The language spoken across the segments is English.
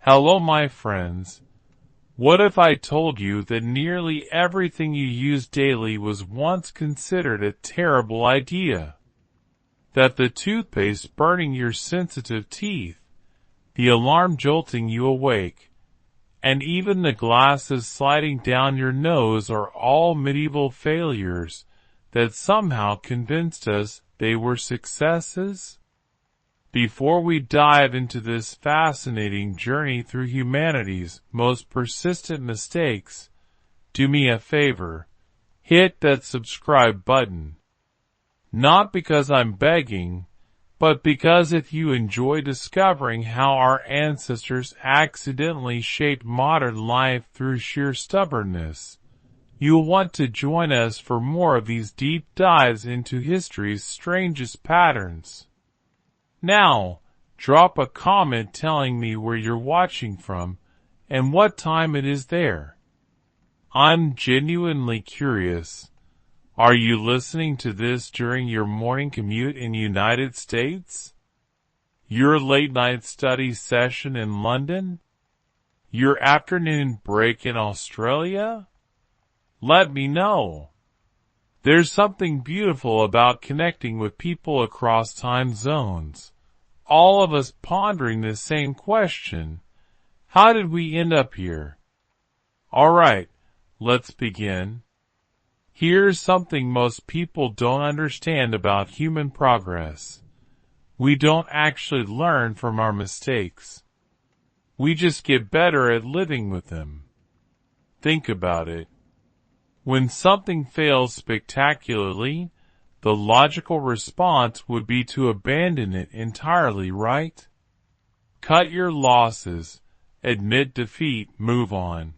Hello, my friends. What if I told you that nearly everything you use daily was once considered a terrible idea? That the toothpaste burning your sensitive teeth, the alarm jolting you awake, and even the glasses sliding down your nose are all medieval failures that somehow convinced us they were successes? Before we dive into this fascinating journey through humanity's most persistent mistakes, do me a favor. Hit that subscribe button. Not because I'm begging, but because if you enjoy discovering how our ancestors accidentally shaped modern life through sheer stubbornness, you'll want to join us for more of these deep dives into history's strangest patterns. Now, drop a comment telling me where you're watching from and what time it is there. I'm genuinely curious. Are you listening to this during your morning commute in the United States? Your late-night study session in London? Your afternoon break in Australia? Let me know. There's something beautiful about connecting with people across time zones, all of us pondering the same question. How did we end up here? Alright, let's begin. Here's something most people don't understand about human progress. We don't actually learn from our mistakes. We just get better at living with them. Think about it. When something fails spectacularly, the logical response would be to abandon it entirely, right? Cut your losses, admit defeat, move on.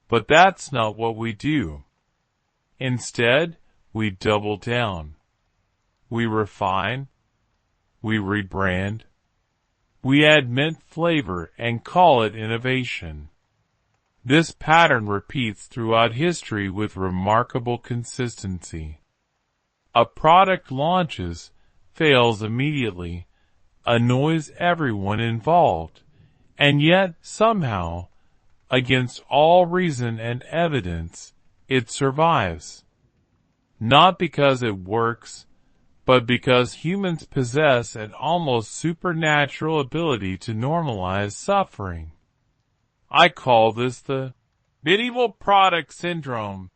But that's not what we do. Instead, we double down. We refine. We rebrand. We add mint flavor and call it innovation. This pattern repeats throughout history with remarkable consistency. A product launches, fails immediately, annoys everyone involved, and yet somehow, against all reason and evidence, it survives. Not because it works, but because humans possess an almost supernatural ability to normalize suffering. I call this the medieval product syndrome,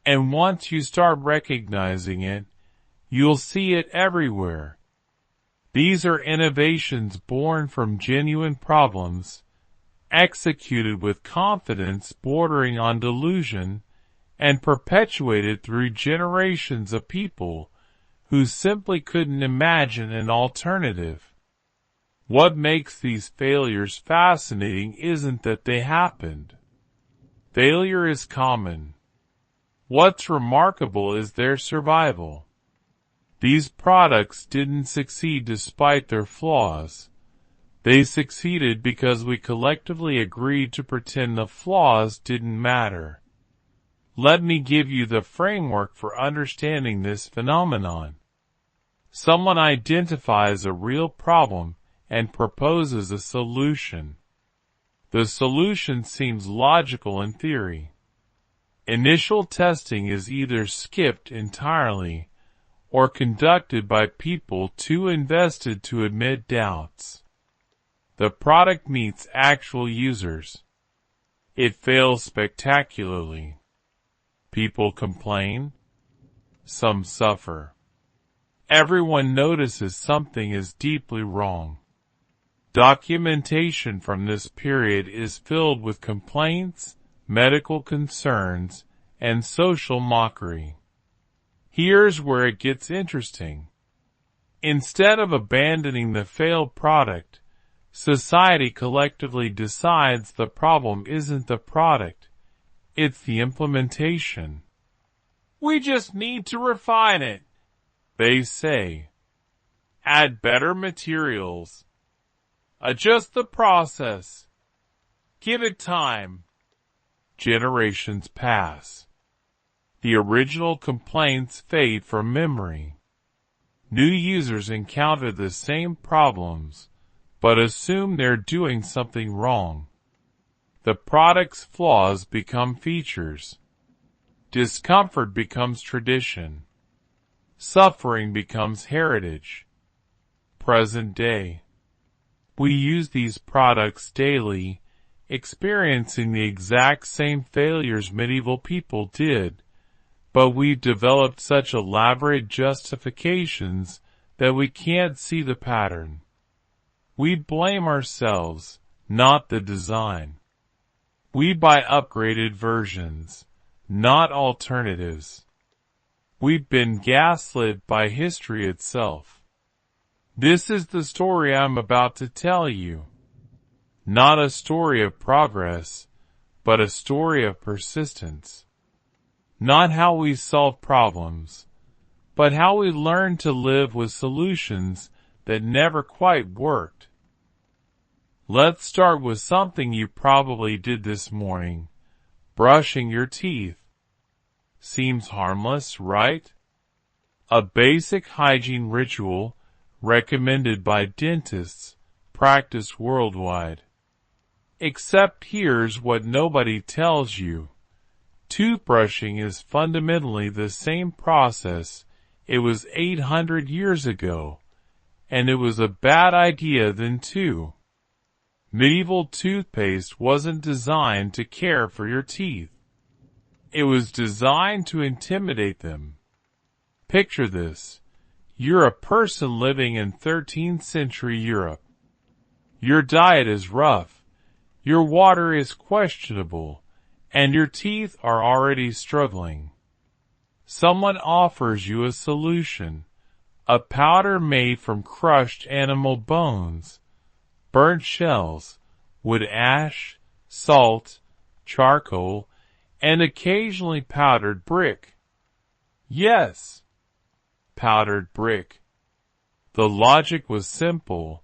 and once you start recognizing it, you'll see it everywhere. These are innovations born from genuine problems, executed with confidence bordering on delusion, and perpetuated through generations of people who simply couldn't imagine an alternative. What makes these failures fascinating isn't that they happened. Failure is common. What's remarkable is their survival. These products didn't succeed despite their flaws. They succeeded because we collectively agreed to pretend the flaws didn't matter. Let me give you the framework for understanding this phenomenon. Someone identifies a real problem and proposes a solution. The solution seems logical in theory. Initial testing is either skipped entirely or conducted by people too invested to admit doubts. The product meets actual users. It fails spectacularly. People complain. Some suffer. Everyone notices something is deeply wrong. Documentation from this period is filled with complaints, medical concerns, and social mockery. Here's where it gets interesting. Instead of abandoning the failed product, society collectively decides the problem isn't the product, it's the implementation. We just need to refine it, they say. Add better materials. Adjust the process. Give it time. Generations pass. The original complaints fade from memory. New users encounter the same problems, but assume they're doing something wrong. The product's flaws become features. Discomfort becomes tradition. Suffering becomes heritage. Present day. We use these products daily, experiencing the exact same failures medieval people did, but we've developed such elaborate justifications that we can't see the pattern. We blame ourselves, not the design. We buy upgraded versions, not alternatives. We've been gaslit by history itself. This is the story I'm about to tell you. Not a story of progress, but a story of persistence. Not how we solve problems, but how we learn to live with solutions that never quite worked. Let's start with something you probably did this morning. Brushing your teeth. Seems harmless, right? A basic hygiene ritual recommended by dentists, practiced worldwide. Except here's what nobody tells you. Toothbrushing is fundamentally the same process it was 800 years ago, and it was a bad idea then too. Medieval toothpaste wasn't designed to care for your teeth. It was designed to intimidate them. Picture this. You're a person living in 13th century Europe. Your diet is rough, your water is questionable, and your teeth are already struggling. Someone offers you a solution, a powder made from crushed animal bones, burnt shells, wood ash, salt, charcoal, and occasionally powdered brick. Yes, powdered brick. The logic was simple,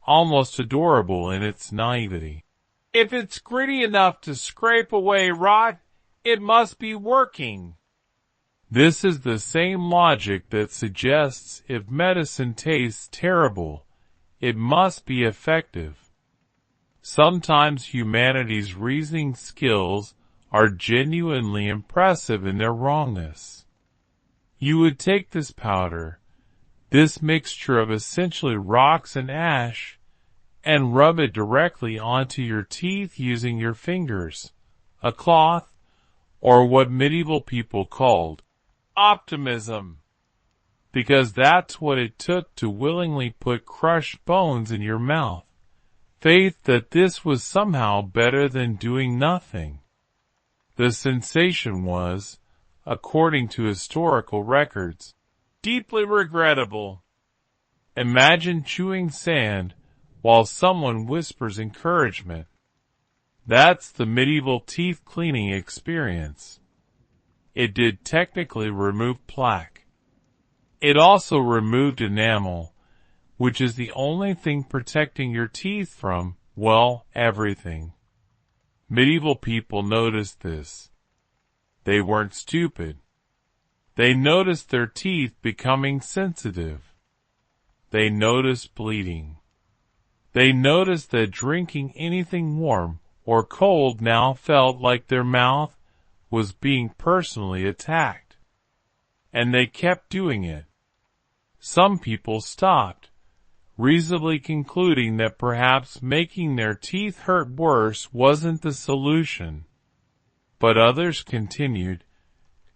almost adorable in its naivety. If it's gritty enough to scrape away rot, it must be working. This is the same logic that suggests if medicine tastes terrible, it must be effective. Sometimes humanity's reasoning skills are genuinely impressive in their wrongness. You would take this powder, this mixture of essentially rocks and ash, and rub it directly onto your teeth using your fingers, a cloth, or what medieval people called optimism. Because that's what it took to willingly put crushed bones in your mouth. Faith that this was somehow better than doing nothing. The sensation was, according to historical records, deeply regrettable. Imagine chewing sand while someone whispers encouragement. That's the medieval teeth cleaning experience. It did technically remove plaque. It also removed enamel, which is the only thing protecting your teeth from, well, everything. Medieval people noticed this. They weren't stupid. They noticed their teeth becoming sensitive. They noticed bleeding. They noticed that drinking anything warm or cold now felt like their mouth was being personally attacked. And they kept doing it. Some people stopped, reasonably concluding that perhaps making their teeth hurt worse wasn't the solution. But others continued,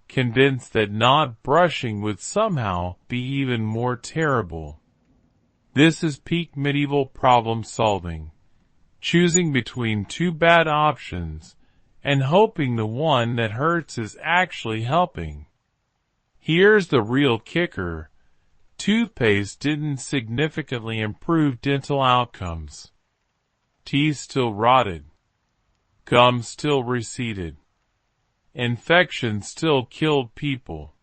convinced that not brushing would somehow be even more terrible. This is peak medieval problem solving, choosing between two bad options and hoping the one that hurts is actually helping. Here's the real kicker. Toothpaste didn't significantly improve dental outcomes. Teeth still rotted. Gums still receded. Infection still killed people.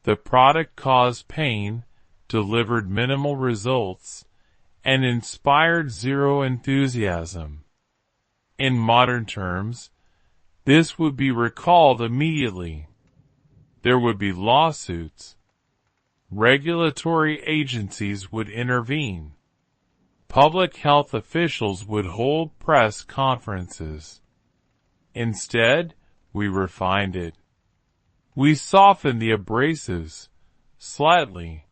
The product caused pain, delivered minimal results, and inspired zero enthusiasm. In modern terms, this would be recalled immediately. There would be lawsuits. Regulatory agencies would intervene. public health officials would hold press conferences. Instead, we refined it. We softened the abrasives slightly.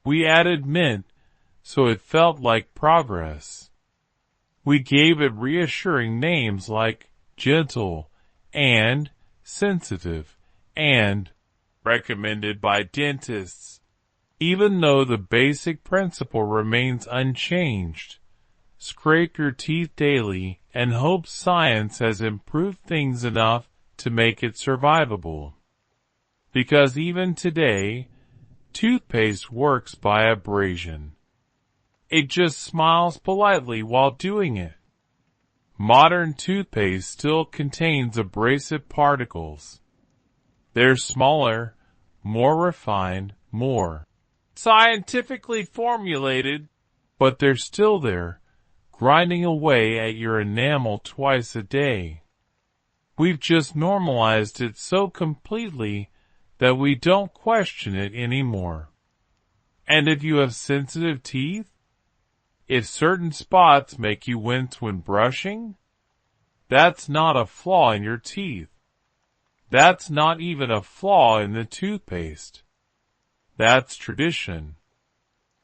We added mint so it felt like progress. We gave it reassuring names like gentle and sensitive and recommended by dentists. Even though the basic principle remains unchanged, scrape your teeth daily and hope science has improved things enough to make it survivable. Because even today, toothpaste works by abrasion. It just smiles politely while doing it. Modern toothpaste still contains abrasive particles. They're smaller, more refined, more scientifically formulated, but they're still there, grinding away at your enamel twice a day. We've just normalized it so completely that we don't question it anymore. And if you have sensitive teeth, if certain spots make you wince when brushing, that's not a flaw in your teeth. That's not even a flaw in the toothpaste. That's tradition.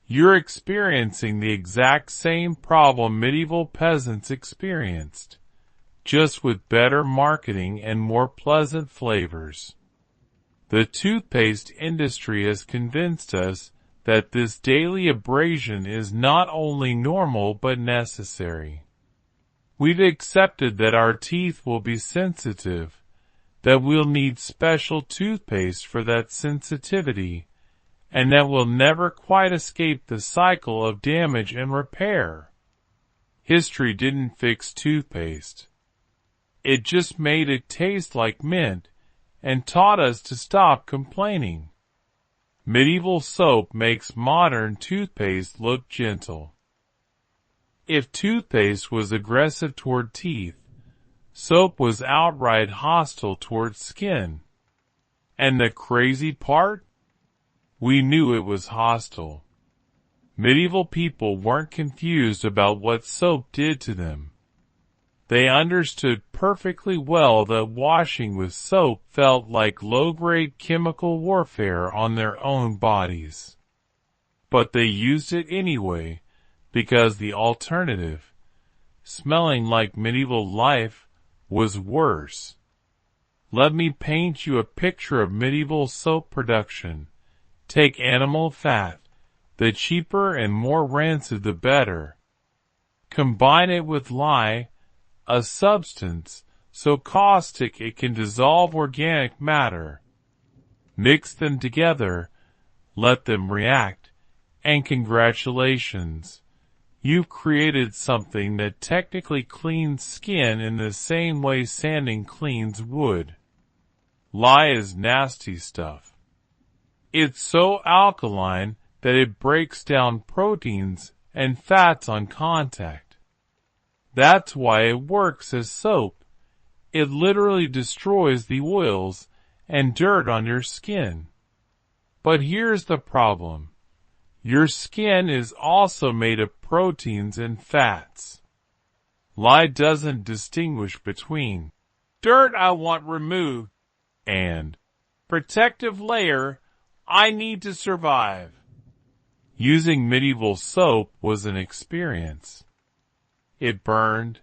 You're experiencing the exact same problem medieval peasants experienced, just with better marketing and more pleasant flavors. The toothpaste industry has convinced us that this daily abrasion is not only normal but necessary. We've accepted that our teeth will be sensitive, that we'll need special toothpaste for that sensitivity, and that we'll never quite escape the cycle of damage and repair. History didn't fix toothpaste. It just made it taste like mint and taught us to stop complaining. Medieval soap makes modern toothpaste look gentle. If toothpaste was aggressive toward teeth, soap was outright hostile toward skin. And the crazy part? We knew it was hostile. Medieval people weren't confused about what soap did to them. They understood perfectly well that washing with soap felt like low-grade chemical warfare on their own bodies. But they used it anyway, because the alternative, smelling like medieval life, was worse. Let me paint you a picture of medieval soap production. Take animal fat, the cheaper and more rancid the better. Combine it with lye, a substance so caustic it can dissolve organic matter. Mix them together, let them react, and congratulations. You've created something that technically cleans skin in the same way sanding cleans wood. Lye is nasty stuff. It's so alkaline that it breaks down proteins and fats on contact. That's why it works as soap. It literally destroys the oils and dirt on your skin. But here's the problem. Your skin is also made of proteins and fats. Lye doesn't distinguish between dirt I want removed and protective layer I need to survive. Using medieval soap was an experience. It burned.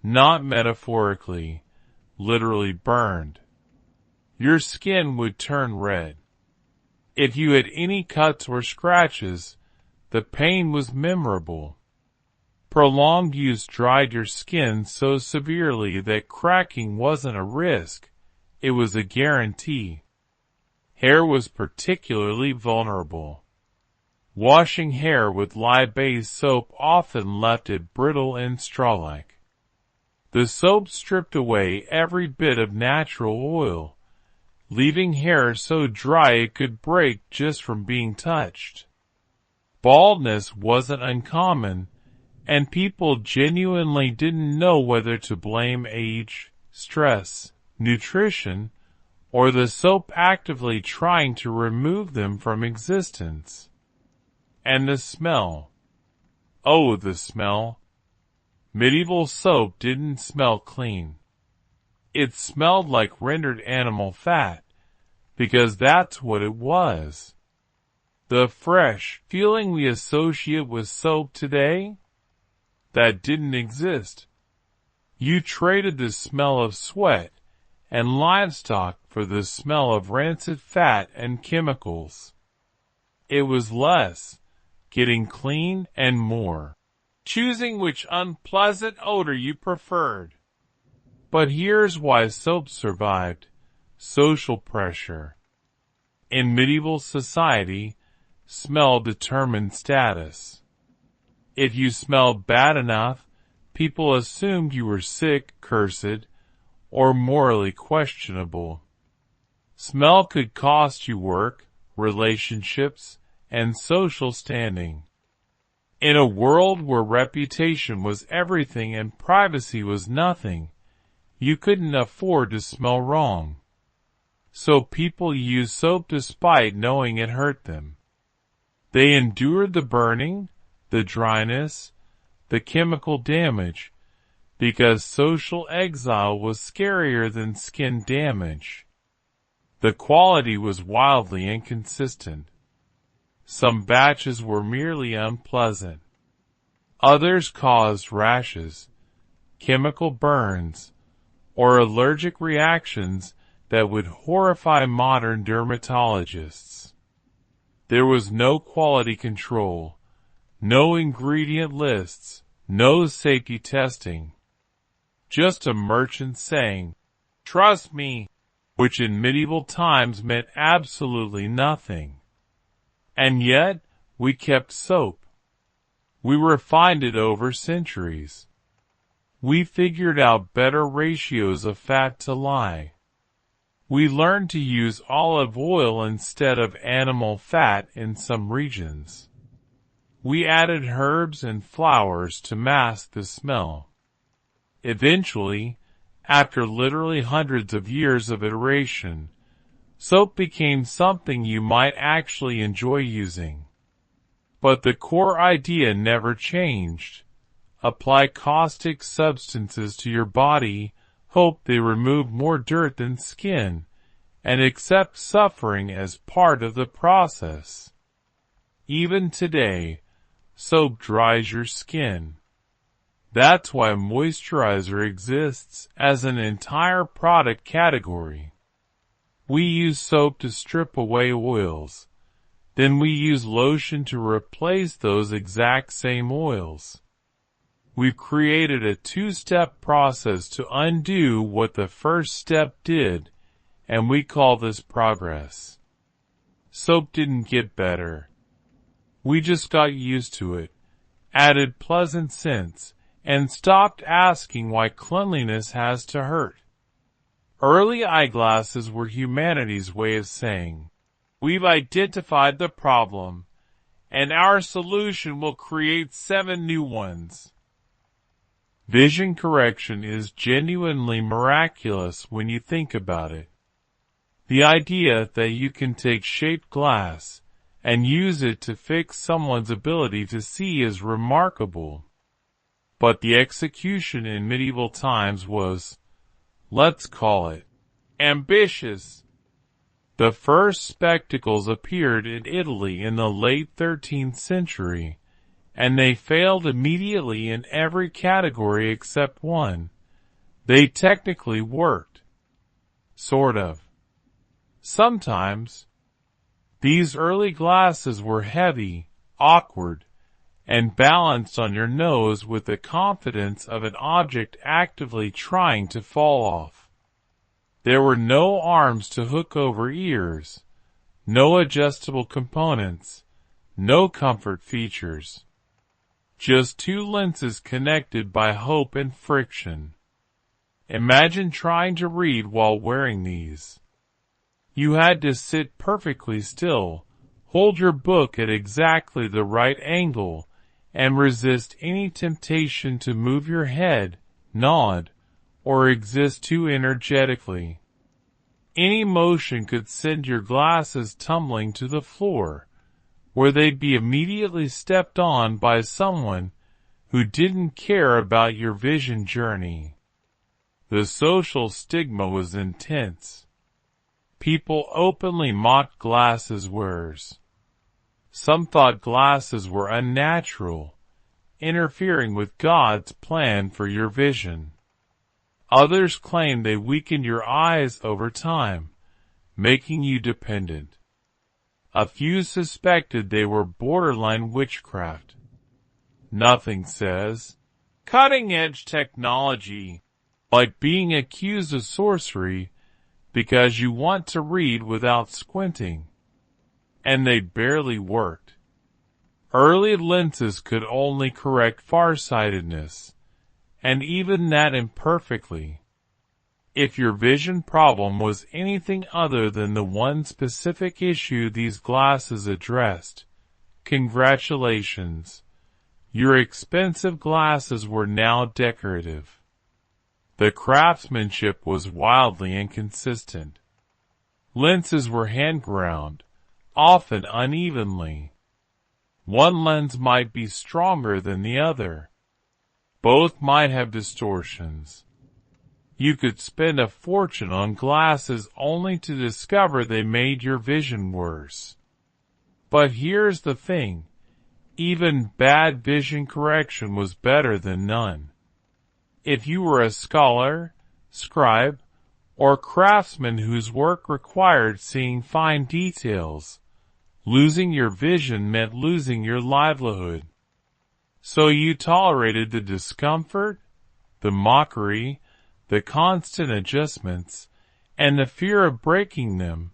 Not metaphorically, literally burned. Your skin would turn red. If you had any cuts or scratches, the pain was memorable. Prolonged use dried your skin so severely that cracking wasn't a risk, it was a guarantee. Hair was particularly vulnerable. Washing hair with lye-based soap often left it brittle and straw-like. The soap stripped away every bit of natural oil, leaving hair so dry it could break just from being touched. Baldness wasn't uncommon, and people genuinely didn't know whether to blame age, stress, nutrition, or the soap actively trying to remove them from existence. And the smell. Oh, the smell. Medieval soap didn't smell clean. It smelled like rendered animal fat, because that's what it was. The fresh feeling we associate with soap today? That didn't exist. You traded the smell of sweat and livestock for the smell of rancid fat and chemicals. It was less, getting clean, and more, choosing which unpleasant odor you preferred. But here's why soap survived: social pressure. In medieval society, smell determined status. If you smelled bad enough, people assumed you were sick, cursed, or morally questionable. Smell could cost you work, relationships, and social standing. In a world where reputation was everything and privacy was nothing, you couldn't afford to smell wrong. So people used soap despite knowing it hurt them. They endured the burning, the dryness, the chemical damage, because social exile was scarier than skin damage. The quality was wildly inconsistent. Some batches were merely unpleasant. Others caused rashes, chemical burns, or allergic reactions that would horrify modern dermatologists. There was no quality control, no ingredient lists, no safety testing. Just a merchant saying, "Trust me," which in medieval times meant absolutely nothing. And yet, we kept soap. We refined it over centuries. We figured out better ratios of fat to lye. We learned to use olive oil instead of animal fat in some regions. We added herbs and flowers to mask the smell. Eventually, after literally hundreds of years of iteration, soap became something you might actually enjoy using. But the core idea never changed. Apply caustic substances to your body, hope they remove more dirt than skin, and accept suffering as part of the process. Even today, soap dries your skin. That's why moisturizer exists as an entire product category. We use soap to strip away oils. Then we use lotion to replace those exact same oils. We've created a two-step process to undo what the first step did, and we call this progress. Soap didn't get better. We just got used to it, added pleasant scents, and stopped asking why cleanliness has to hurt. Early eyeglasses were humanity's way of saying, "We've identified the problem, and our solution will create 7 new ones." Vision correction is genuinely miraculous when you think about it. The idea that you can take shaped glass and use it to fix someone's ability to see is remarkable. But the execution in medieval times was, let's call it, ambitious. The first spectacles appeared in Italy in the late 13th century, and they failed immediately in every category except one. They technically worked. Sort of. Sometimes. These early glasses were heavy, awkward, and balanced on your nose with the confidence of an object actively trying to fall off. There were no arms to hook over ears, no adjustable components, no comfort features. Just 2 lenses connected by hope and friction. Imagine trying to read while wearing these. You had to sit perfectly still, hold your book at exactly the right angle, and resist any temptation to move your head, nod, or exist too energetically. Any motion could send your glasses tumbling to the floor, where they'd be immediately stepped on by someone who didn't care about your vision journey. The social stigma was intense. People openly mocked glasses wearers. Some thought glasses were unnatural, interfering with God's plan for your vision. Others claimed they weakened your eyes over time, making you dependent. A few suspected they were borderline witchcraft. Nothing says cutting-edge technology like being accused of sorcery because you want to read without squinting. And they barely worked. Early lenses could only correct farsightedness, and even that imperfectly. If your vision problem was anything other than the one specific issue these glasses addressed, congratulations. Your expensive glasses were now decorative. The craftsmanship was wildly inconsistent. Lenses were hand-ground, often unevenly. One lens might be stronger than the other. Both might have distortions. You could spend a fortune on glasses only to discover they made your vision worse. But here's the thing. Even bad vision correction was better than none. If you were a scholar, scribe, or craftsman whose work required seeing fine details, losing your vision meant losing your livelihood. So you tolerated the discomfort, the mockery, the constant adjustments, and the fear of breaking them,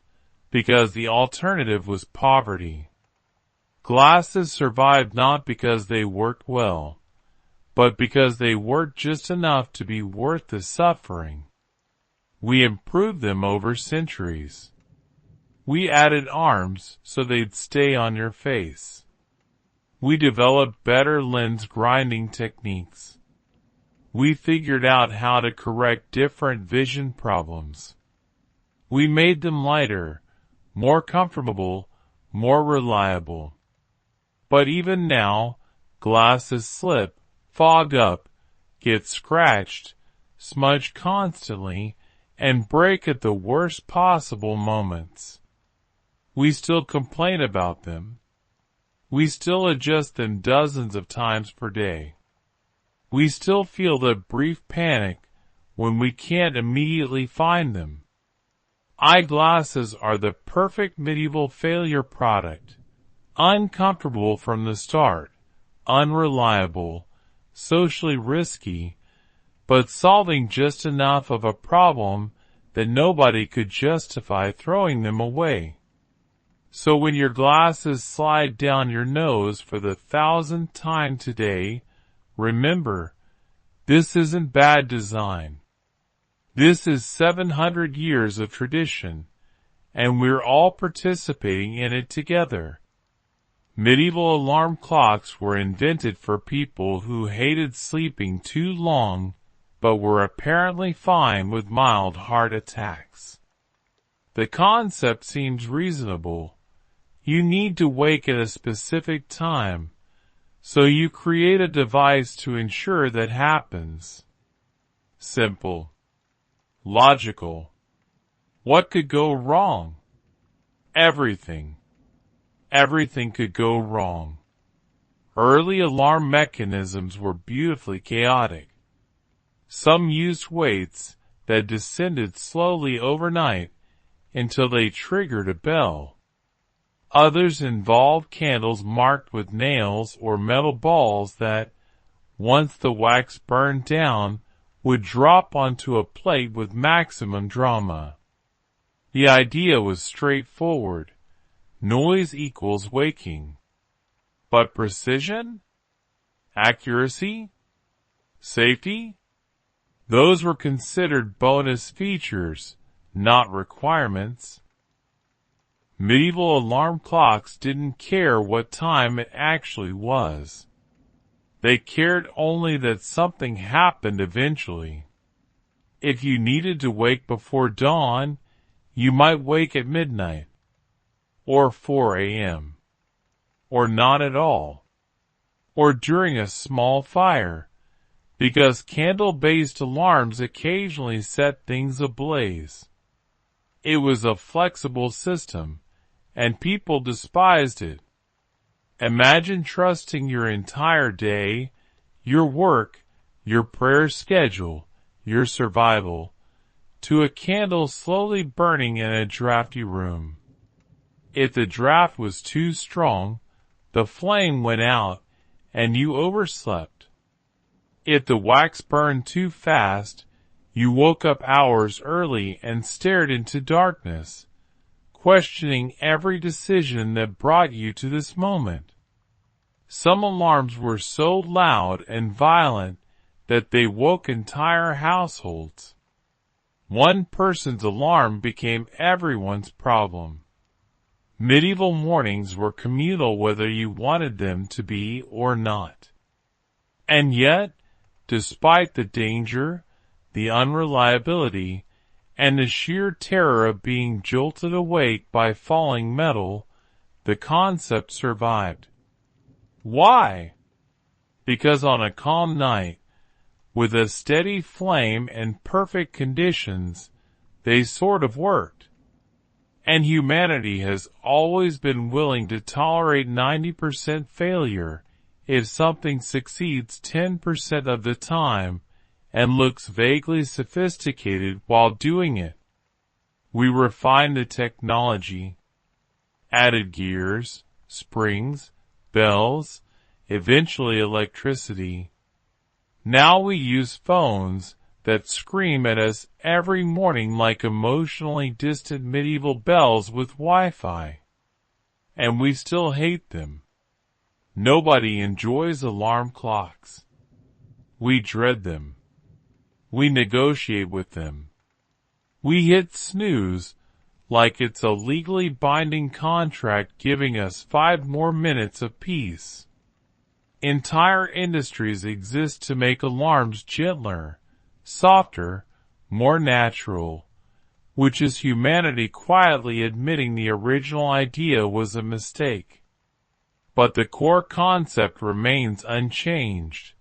because the alternative was poverty. Glasses survived not because they worked well, but because they worked just enough to be worth the suffering. We improved them over centuries. We added arms so they'd stay on your face. We developed better lens grinding techniques. We figured out how to correct different vision problems. We made them lighter, more comfortable, more reliable. But even now, glasses slip, fog up, get scratched, smudge constantly, and break at the worst possible moments. We still complain about them. We still adjust them dozens of times per day. We still feel the brief panic when we can't immediately find them. Eyeglasses are the perfect medieval failure product. Uncomfortable from the start, unreliable, socially risky, but solving just enough of a problem that nobody could justify throwing them away. So when your glasses slide down your nose for the 1,000th time today, remember, this isn't bad design. This is 700 years of tradition, and we're all participating in it together. Medieval alarm clocks were invented for people who hated sleeping too long, but were apparently fine with mild heart attacks. The concept seems reasonable. You need to wake at a specific time, so you create a device to ensure that happens. Simple. Logical. What could go wrong? Everything. Everything could go wrong. Early alarm mechanisms were beautifully chaotic. Some used weights that descended slowly overnight until they triggered a bell. Others involved candles marked with nails or metal balls that, once the wax burned down, would drop onto a plate with maximum drama. The idea was straightforward. Noise equals waking. But precision? Accuracy? Safety? Those were considered bonus features, not requirements. Medieval alarm clocks didn't care what time it actually was. They cared only that something happened eventually. If you needed to wake before dawn, you might wake at midnight or 4 a.m. or not at all, or during a small fire, because candle-based alarms occasionally set things ablaze. It was a flexible system, and people despised it. Imagine trusting your entire day, your work, your prayer schedule, your survival, to a candle slowly burning in a drafty room. If the draft was too strong, the flame went out, and you overslept. If the wax burned too fast, you woke up hours early and stared into darkness, questioning every decision that brought you to this moment. Some alarms were so loud and violent that they woke entire households. One person's alarm became everyone's problem. Medieval mornings were communal whether you wanted them to be or not. And yet, despite the danger, the unreliability, and the sheer terror of being jolted awake by falling metal, the concept survived. Why? Because on a calm night, with a steady flame and perfect conditions, they sort of worked. And humanity has always been willing to tolerate 90% failure if something succeeds 10% of the time and looks vaguely sophisticated while doing it. We refined the technology, added gears, springs, bells, eventually electricity. Now we use phones that scream at us every morning like emotionally distant medieval bells with Wi-Fi. And we still hate them. Nobody enjoys alarm clocks. We dread them. We negotiate with them. We hit snooze like it's a legally binding contract giving us 5 more minutes of peace. Entire industries exist to make alarms gentler, softer, more natural, which is humanity quietly admitting the original idea was a mistake. But the core concept remains unchanged.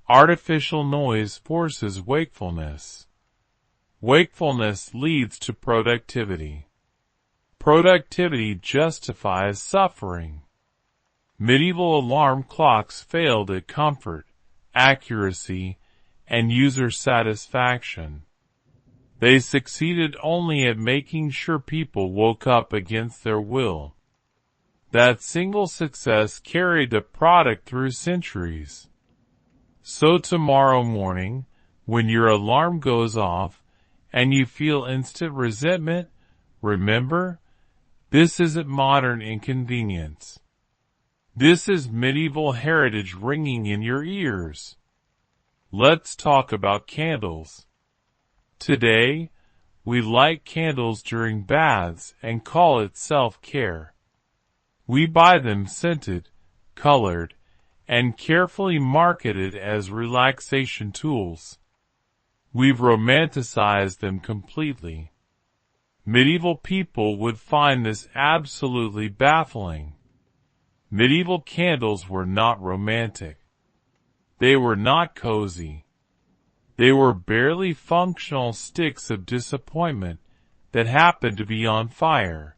Artificial noise forces wakefulness. Wakefulness leads to productivity. Productivity justifies suffering. Medieval alarm clocks failed at comfort, accuracy, and user satisfaction. They succeeded only at making sure people woke up against their will. That single success carried the product through centuries. So tomorrow morning, when your alarm goes off and you feel instant resentment, remember, this isn't modern inconvenience. This is medieval heritage ringing in your ears. Let's talk about candles. Today, we light candles during baths and call it self-care. We buy them scented, colored, and carefully marketed as relaxation tools. We've romanticized them completely. Medieval people would find this absolutely baffling. Medieval candles were not romantic. They were not cozy. They were barely functional sticks of disappointment that happened to be on fire.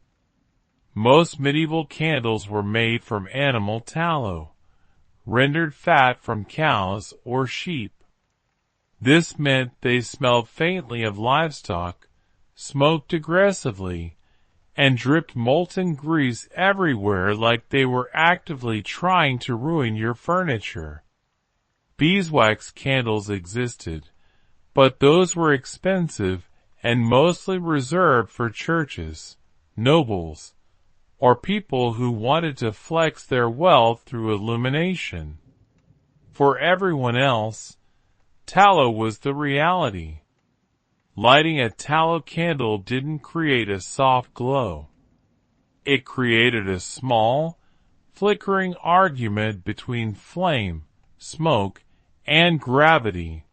Most medieval candles were made from animal tallow, rendered fat from cows or sheep. This meant they smelled faintly of livestock, smoked aggressively, and dripped molten grease everywhere like they were actively trying to ruin your furniture. Beeswax candles existed, but those were expensive and mostly reserved for churches, nobles, or people who wanted to flex their wealth through illumination. For everyone else, tallow was the reality. Lighting a tallow candle didn't create a soft glow. It created a small, flickering argument between flame, smoke, and gravity.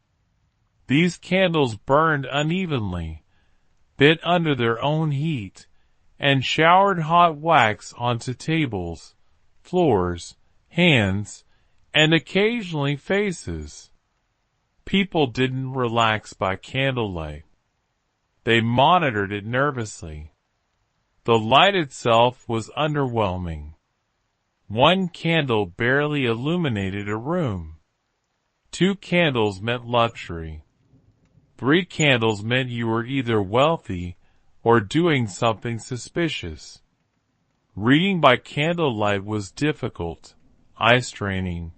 These candles burned unevenly, bit under their own heat, and showered hot wax onto tables, floors, hands, and occasionally faces. People didn't relax by candlelight. They monitored it nervously. The light itself was underwhelming. One candle barely illuminated a room. 2 candles meant luxury. 3 candles meant you were either wealthy or doing something suspicious. Reading by candlelight was difficult, eye-straining,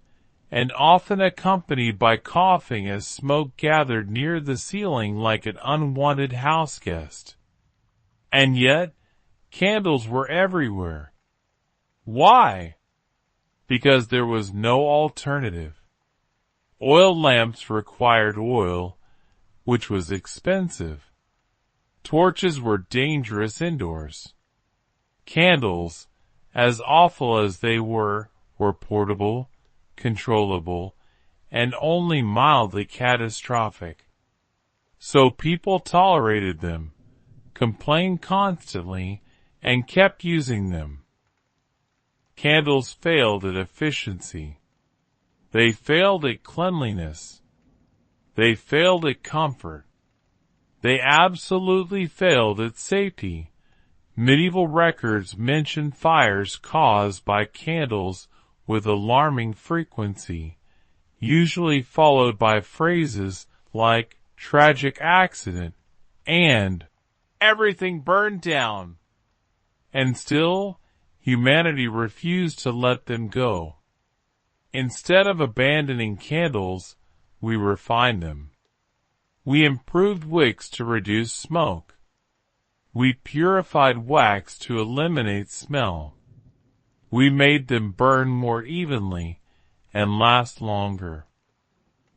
and often accompanied by coughing as smoke gathered near the ceiling like an unwanted houseguest. And yet, candles were everywhere. Why? Because there was no alternative. Oil lamps required oil, which was expensive. Torches were dangerous indoors. Candles, as awful as they were portable, controllable, and only mildly catastrophic. So people tolerated them, complained constantly, and kept using them. Candles failed at efficiency. They failed at cleanliness. They failed at comfort. They absolutely failed at safety. Medieval records mention fires caused by candles with alarming frequency, usually followed by phrases like tragic accident and everything burned down. And still, humanity refused to let them go. Instead of abandoning candles, we refined them. We improved wicks to reduce smoke. We purified wax to eliminate smell. We made them burn more evenly and last longer.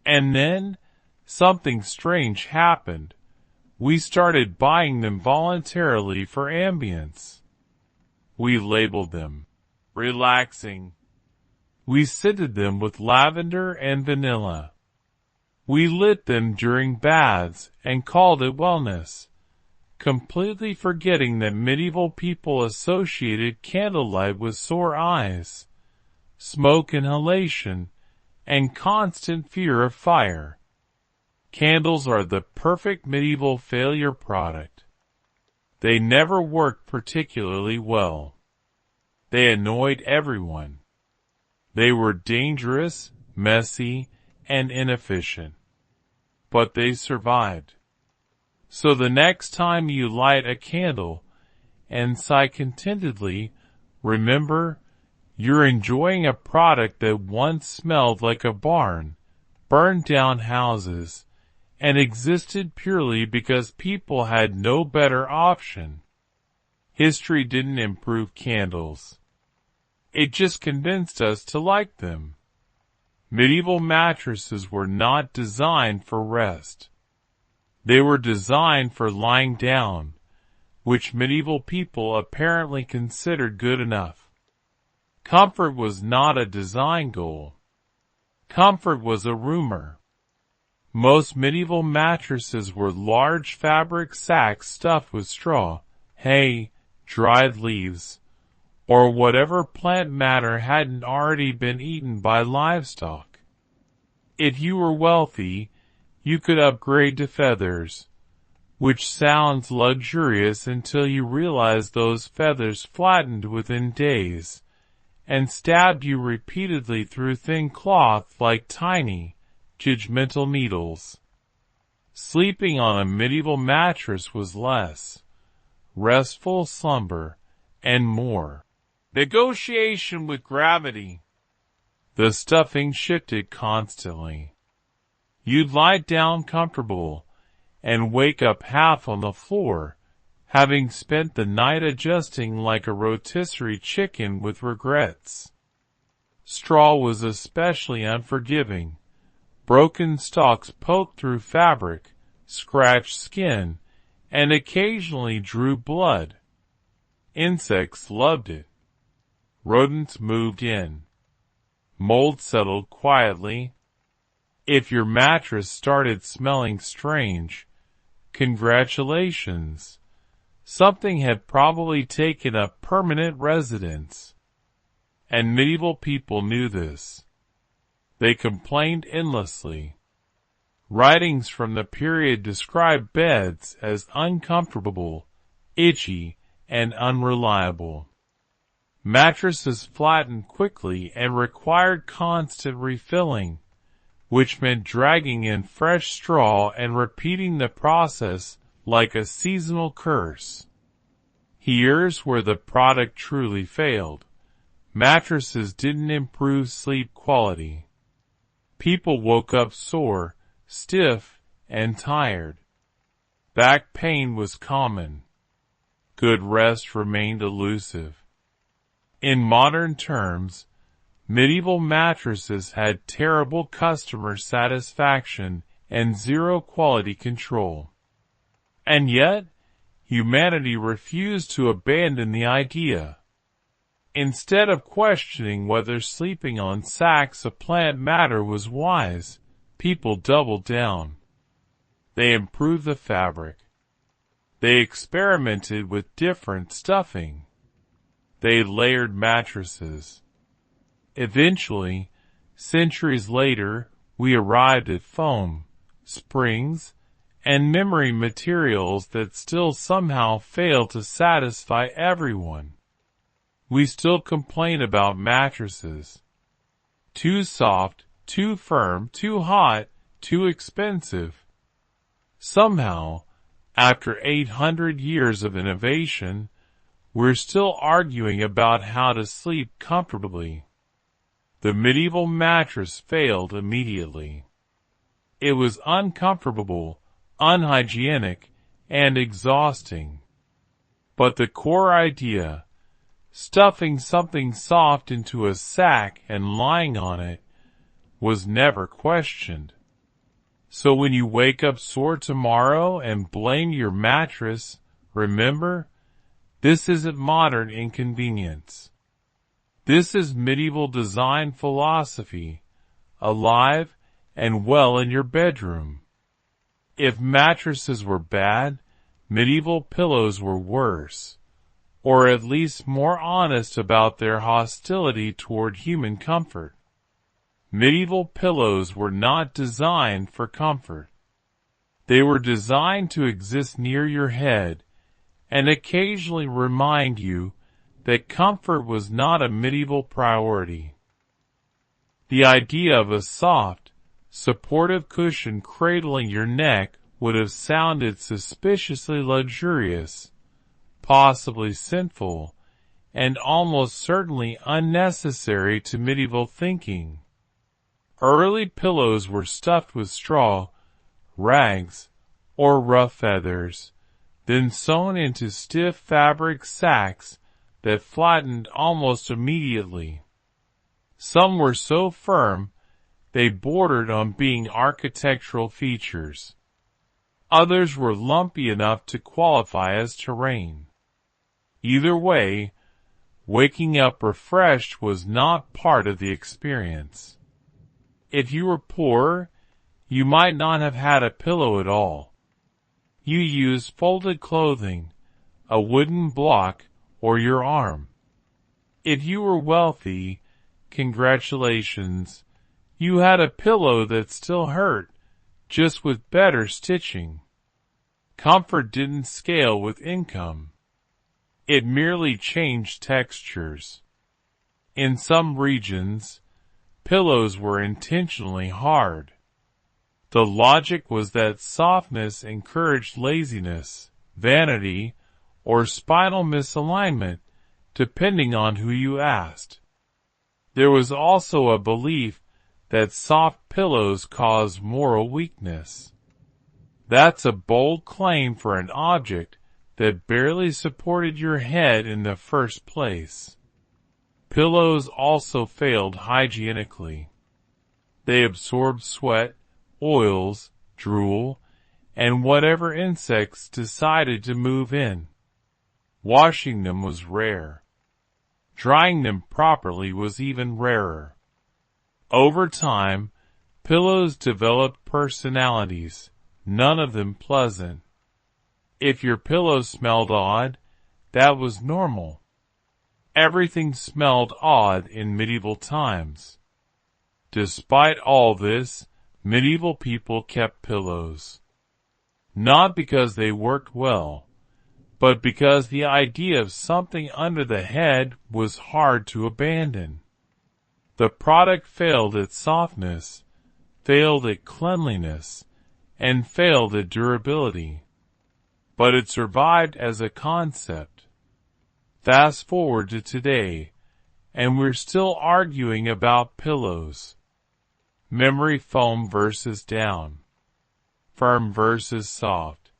And then, something strange happened. We started buying them voluntarily for ambience. We labeled them relaxing. We scented them with lavender and vanilla. We lit them during baths and called it wellness, completely forgetting that medieval people associated candlelight with sore eyes, smoke inhalation, and constant fear of fire. Candles are the perfect medieval failure product. They never worked particularly well. They annoyed everyone. They were dangerous, messy, and inefficient. But they survived. So the next time you light a candle and sigh contentedly, remember, you're enjoying a product that once smelled like a barn, burned down houses, and existed purely because people had no better option. History didn't improve candles. It just convinced us to like them. Medieval mattresses were not designed for rest. They were designed for lying down, which medieval people apparently considered good enough. Comfort was not a design goal. Comfort was a rumor. Most medieval mattresses were large fabric sacks stuffed with straw, hay, dried leaves, or whatever plant matter hadn't already been eaten by livestock. If you were wealthy, you could upgrade to feathers, which sounds luxurious until you realize those feathers flattened within days and stabbed you repeatedly through thin cloth like tiny, judgmental needles. Sleeping on a medieval mattress was less restful slumber and more negotiation with gravity. The stuffing shifted constantly. You'd lie down comfortable and wake up half on the floor, having spent the night adjusting like a rotisserie chicken with regrets. Straw was especially unforgiving. Broken stalks poked through fabric, scratched skin, and occasionally drew blood. Insects loved it. Rodents moved in. Mold settled quietly. If your mattress started smelling strange, congratulations. Something had probably taken up permanent residence. and medieval people knew this. They complained endlessly. Writings from the period describe beds as uncomfortable, itchy, and unreliable. Mattresses flattened quickly and required constant refilling, which meant dragging in fresh straw and repeating the process like a seasonal curse. Here's where the product truly failed. Mattresses didn't improve sleep quality. People woke up sore, stiff, and tired. Back pain was common. Good rest remained elusive. In modern terms, medieval mattresses had terrible customer satisfaction and zero quality control. And yet, humanity refused to abandon the idea. Instead of questioning whether sleeping on sacks of plant matter was wise, people doubled down. They improved the fabric. They experimented with different stuffing. They layered mattresses. Eventually, centuries later, we arrived at foam, springs, and memory materials that still somehow fail to satisfy everyone. We still complain about mattresses. Too soft, too firm, too hot, too expensive. Somehow, after 800 years of innovation, we're still arguing about how to sleep comfortably. The medieval mattress failed immediately. It was uncomfortable, unhygienic, and exhausting. But the core idea, stuffing something soft into a sack and lying on it, was never questioned. So when you wake up sore tomorrow and blame your mattress, remember, this isn't modern inconvenience. This is medieval design philosophy, alive and well in your bedroom. If mattresses were bad, medieval pillows were worse, or at least more honest about their hostility toward human comfort. Medieval pillows were not designed for comfort. They were designed to exist near your head and occasionally remind you that comfort was not a medieval priority. The idea of a soft, supportive cushion cradling your neck would have sounded suspiciously luxurious, possibly sinful, and almost certainly unnecessary to medieval thinking. Early pillows were stuffed with straw, rags, or rough feathers, then sewn into stiff fabric sacks that flattened almost immediately. Some were so firm they bordered on being architectural features. Others were lumpy enough to qualify as terrain. Either way, waking up refreshed was not part of the experience. If you were poor, you might not have had a pillow at all. You used folded clothing, a wooden block, or your arm. If you were wealthy, congratulations, you had a pillow that still hurt, just with better stitching. Comfort didn't scale with income. It merely changed textures. In some regions, pillows were intentionally hard. The logic was that softness encouraged laziness, vanity, or spinal misalignment, depending on who you asked. There was also a belief that soft pillows caused moral weakness. That's a bold claim for an object that barely supported your head in the first place. Pillows also failed hygienically. They absorbed sweat, oils, drool, and whatever insects decided to move in. Washing them was rare. Drying them properly was even rarer. Over time, pillows developed personalities, none of them pleasant. If your pillow smelled odd, that was normal. Everything smelled odd in medieval times. Despite all this, medieval people kept pillows. Not because they worked well, but because the idea of something under the head was hard to abandon. The product failed at softness, failed at cleanliness, and failed at durability. But it survived as a concept. Fast forward to today, and we're still arguing about pillows. Memory foam versus down. Firm versus soft.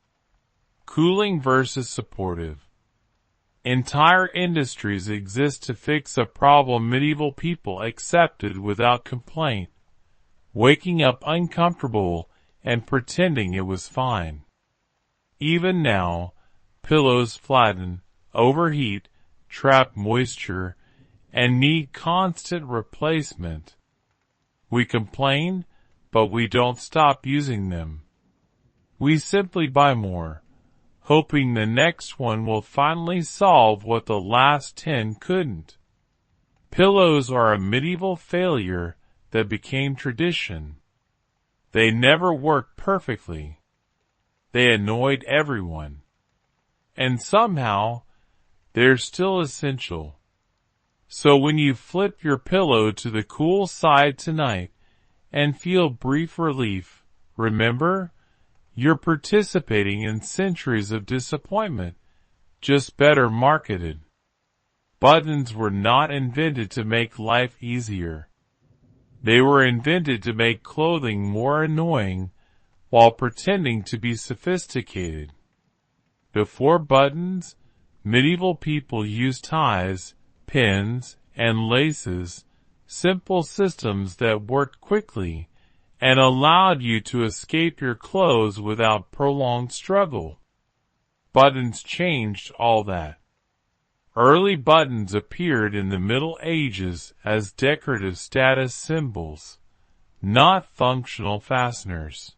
Cooling versus supportive. Entire industries exist to fix a problem medieval people accepted without complaint, waking up uncomfortable and pretending it was fine. Even now, pillows flatten, overheat, trap moisture, and need constant replacement. We complain, but we don't stop using them. We simply buy more, hoping the next one will finally solve what the last 10 couldn't. Pillows are a medieval failure that became tradition. They never worked perfectly. They annoyed everyone. And somehow, they're still essential. So when you flip your pillow to the cool side tonight and feel brief relief, remember, you're participating in centuries of disappointment, just better marketed. Buttons were not invented to make life easier. They were invented to make clothing more annoying while pretending to be sophisticated. Before buttons, medieval people used ties, pins, and laces, simple systems that worked quickly and allowed you to escape your clothes without prolonged struggle. Buttons changed all that. Early buttons appeared in the Middle Ages as decorative status symbols, not functional fasteners.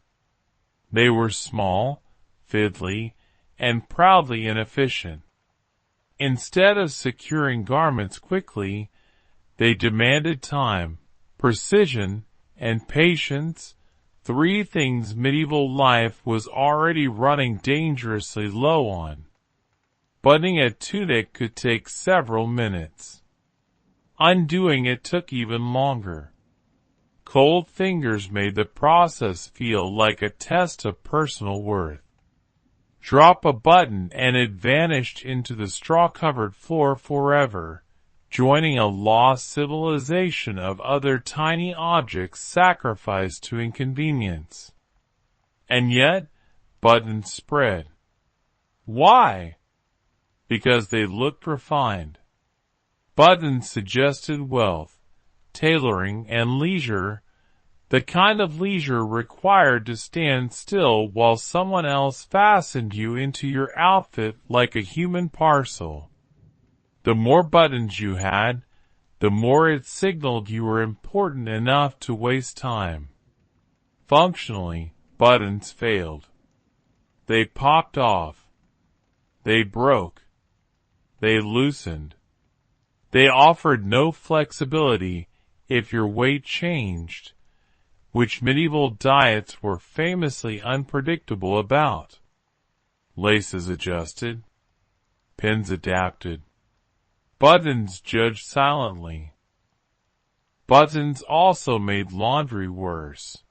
They were small, fiddly, and proudly inefficient. Instead of securing garments quickly, they demanded time, precision, and patience, 3 things medieval life was already running dangerously low on. Buttoning a tunic could take several minutes. Undoing it took even longer. Cold fingers made the process feel like a test of personal worth. Drop a button and it vanished into the straw-covered floor forever, joining a lost civilization of other tiny objects sacrificed to inconvenience. And yet, buttons spread. Why? Because they looked refined. Buttons suggested wealth, tailoring, and leisure, the kind of leisure required to stand still while someone else fastened you into your outfit like a human parcel. The more buttons you had, the more it signaled you were important enough to waste time. Functionally, buttons failed. They popped off. They broke. They loosened. They offered no flexibility if your weight changed, which medieval diets were famously unpredictable about. Laces adjusted. Pins adapted. Buttons judged silently. Buttons also made laundry worse.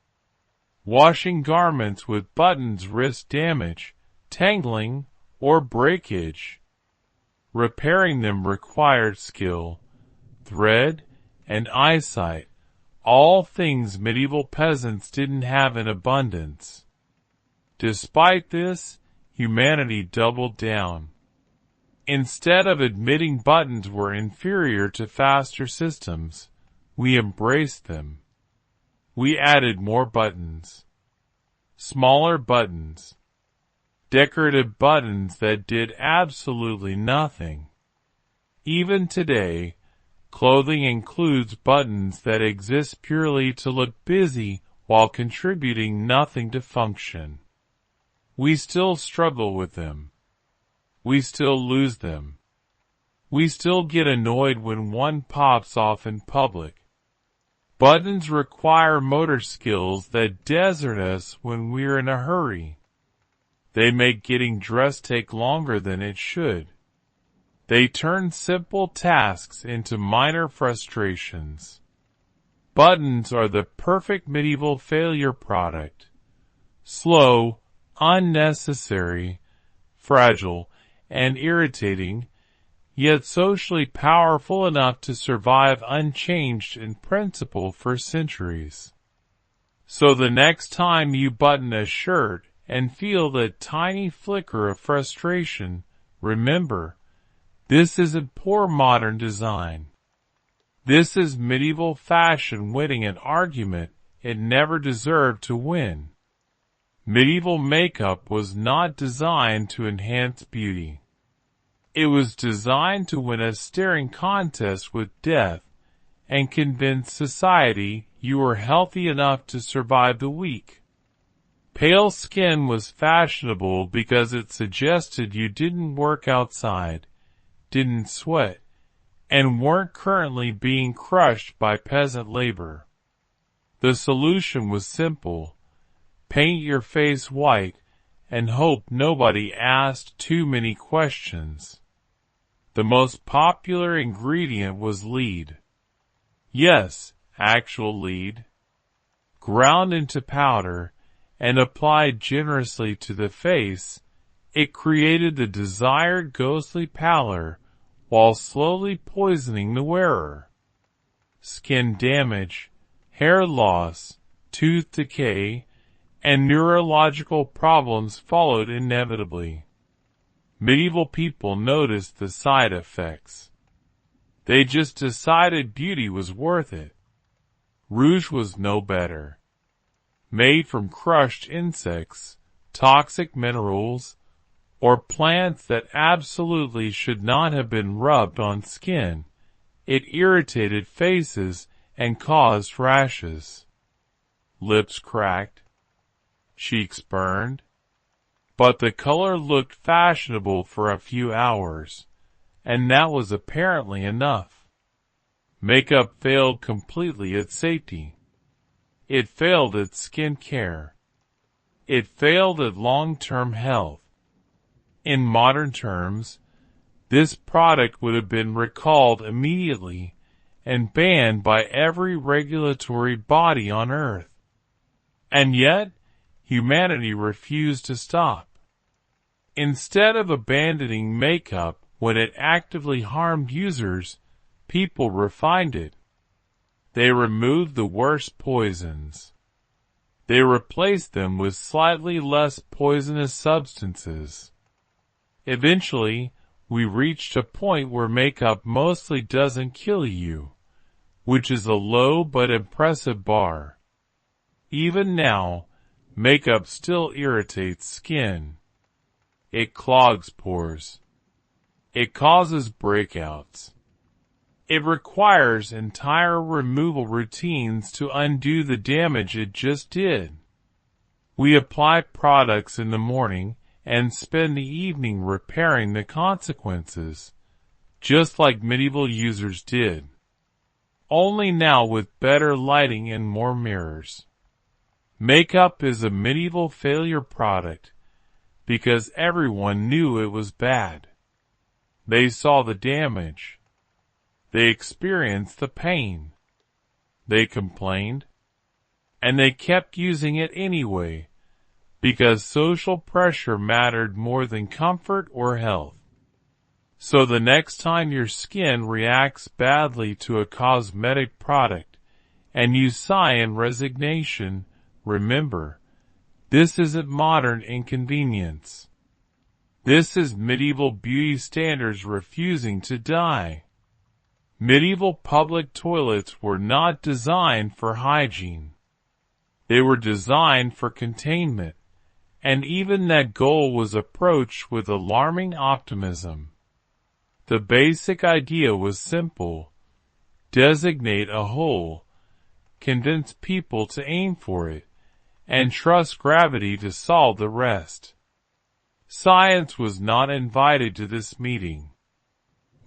Washing garments with buttons risked damage, tangling, or breakage. Repairing them required skill, thread, and eyesight, all things medieval peasants didn't have in abundance. Despite this, humanity doubled down. Instead of admitting buttons were inferior to faster systems, we embraced them. We added more buttons. Smaller buttons. Decorative buttons that did absolutely nothing. Even today, clothing includes buttons that exist purely to look busy while contributing nothing to function. We still struggle with them. We still lose them. We still get annoyed when one pops off in public. Buttons require motor skills that desert us when we're in a hurry. They make getting dressed take longer than it should. They turn simple tasks into minor frustrations. Buttons are the perfect medieval failure product. Slow, unnecessary, fragile, and irritating, yet socially powerful enough to survive unchanged in principle for centuries. So the next time you button a shirt and feel that tiny flicker of frustration, remember, this isn't poor modern design. This is medieval fashion winning an argument it never deserved to win. Medieval makeup was not designed to enhance beauty. It was designed to win a staring contest with death and convince society you were healthy enough to survive the week. Pale skin was fashionable because it suggested you didn't work outside, didn't sweat, and weren't currently being crushed by peasant labor. The solution was simple. Paint your face white and hope nobody asked too many questions. The most popular ingredient was lead. Yes, actual lead. Ground into powder and applied generously to the face, it created the desired ghostly pallor while slowly poisoning the wearer. Skin damage, hair loss, tooth decay, and neurological problems followed inevitably. Medieval people noticed the side effects. They just decided beauty was worth it. Rouge was no better. Made from crushed insects, toxic minerals, or plants that absolutely should not have been rubbed on skin, it irritated faces and caused rashes. Lips cracked. Cheeks burned. But the color looked fashionable for a few hours, and that was apparently enough. Makeup failed completely at safety. It failed at skin care. It failed at long-term health. In modern terms, this product would have been recalled immediately and banned by every regulatory body on Earth. And yet, humanity refused to stop. Instead of abandoning makeup when it actively harmed users, people refined it. They removed the worst poisons. They replaced them with slightly less poisonous substances. Eventually, we reached a point where makeup mostly doesn't kill you, which is a low but impressive bar. Even now, makeup still irritates skin. It clogs pores. It causes breakouts. It requires entire removal routines to undo the damage it just did. We apply products in the morning and spend the evening repairing the consequences, just like medieval users did. Only now with better lighting and more mirrors. Makeup is a medieval failure product because everyone knew it was bad. They saw the damage. They experienced the pain. They complained. And they kept using it anyway, because social pressure mattered more than comfort or health. So the next time your skin reacts badly to a cosmetic product, and you sigh in resignation, remember, this isn't modern inconvenience. This is medieval beauty standards refusing to die. Medieval public toilets were not designed for hygiene. They were designed for containment, and even that goal was approached with alarming optimism. The basic idea was simple. Designate a hole, convince people to aim for it, and trust gravity to solve the rest. Science was not invited to this meeting.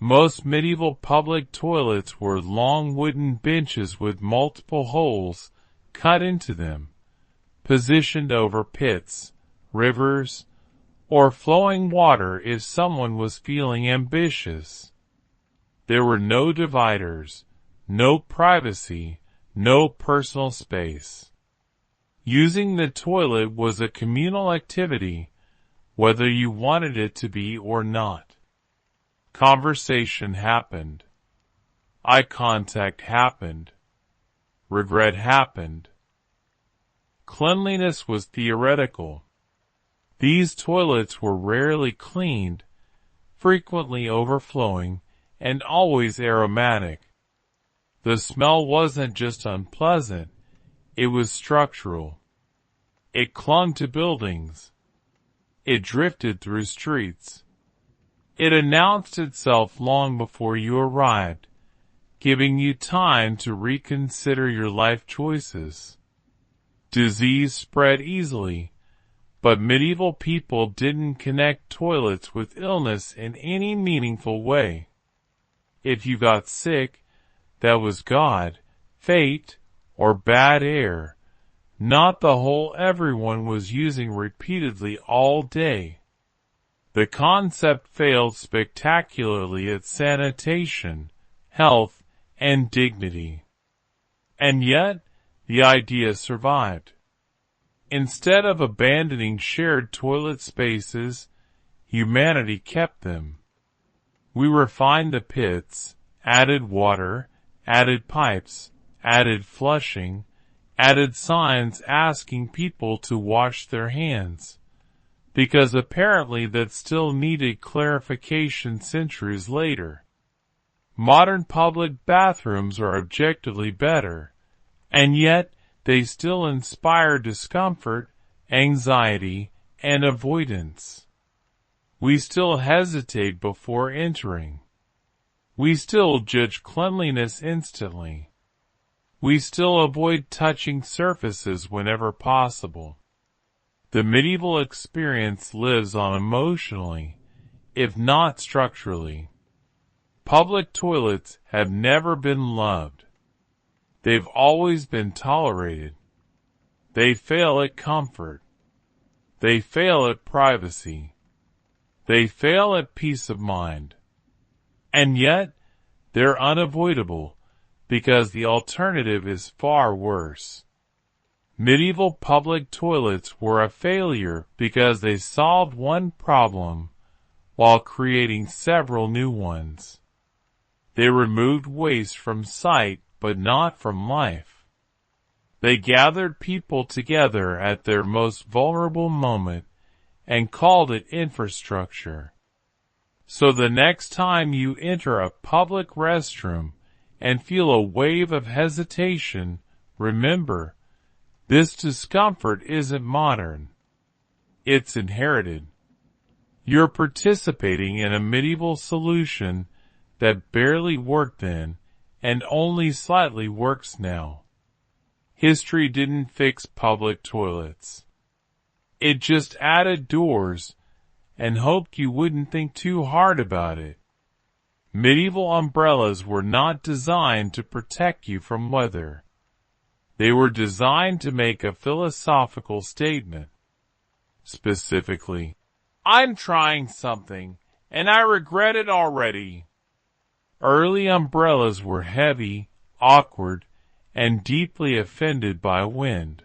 Most medieval public toilets were long wooden benches with multiple holes cut into them, positioned over pits, rivers, or flowing water if someone was feeling ambitious. There were no dividers, no privacy, no personal space. Using the toilet was a communal activity, whether you wanted it to be or not. Conversation happened. Eye contact happened. Regret happened. Cleanliness was theoretical. These toilets were rarely cleaned, frequently overflowing, and always aromatic. The smell wasn't just unpleasant, it was structural. It clung to buildings. It drifted through streets. It announced itself long before you arrived, giving you time to reconsider your life choices. Disease spread easily, but medieval people didn't connect toilets with illness in any meaningful way. If you got sick, that was God, fate, or bad air, not the hole everyone was using repeatedly all day. The concept failed spectacularly at sanitation, health, and dignity. And yet, the idea survived. Instead of abandoning shared toilet spaces, humanity kept them. We refined the pits, added water, added pipes, added flushing, added signs asking people to wash their hands, because apparently that still needed clarification centuries later. Modern public bathrooms are objectively better, and yet they still inspire discomfort, anxiety, and avoidance. We still hesitate before entering. We still judge cleanliness instantly. We still avoid touching surfaces whenever possible. The medieval experience lives on emotionally, if not structurally. Public toilets have never been loved. They've always been tolerated. They fail at comfort. They fail at privacy. They fail at peace of mind. And yet, they're unavoidable, because the alternative is far worse. Medieval public toilets were a failure because they solved one problem while creating several new ones. They removed waste from sight but not from life. They gathered people together at their most vulnerable moment and called it infrastructure. So the next time you enter a public restroom and feel a wave of hesitation, remember, this discomfort isn't modern. It's inherited. You're participating in a medieval solution that barely worked then and only slightly works now. History didn't fix public toilets. It just added doors and hoped you wouldn't think too hard about it. Medieval umbrellas were not designed to protect you from weather. They were designed to make a philosophical statement. Specifically, I'm trying something, and I regret it already. Early umbrellas were heavy, awkward, and deeply offended by wind.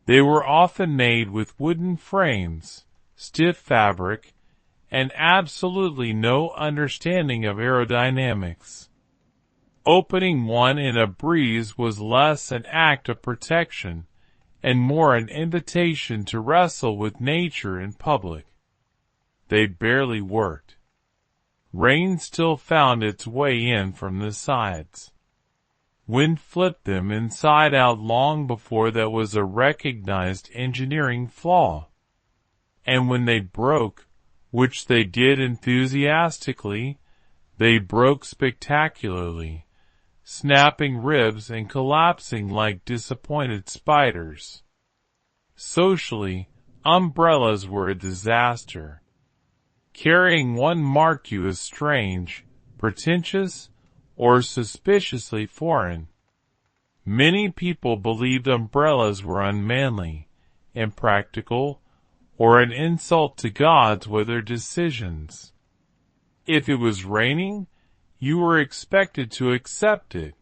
They were often made with wooden frames, stiff fabric, and absolutely no understanding of aerodynamics. Opening one in a breeze was less an act of protection and more an invitation to wrestle with nature in public. They barely worked. Rain still found its way in from the sides. Wind flipped them inside out long before that was a recognized engineering flaw. And when they broke, which they did enthusiastically, they broke spectacularly, snapping ribs and collapsing like disappointed spiders. Socially, umbrellas were a disaster. Carrying one marked you as strange, pretentious, or suspiciously foreign. Many people believed umbrellas were unmanly, impractical, or an insult to God's weather decisions. If it was raining, you were expected to accept it.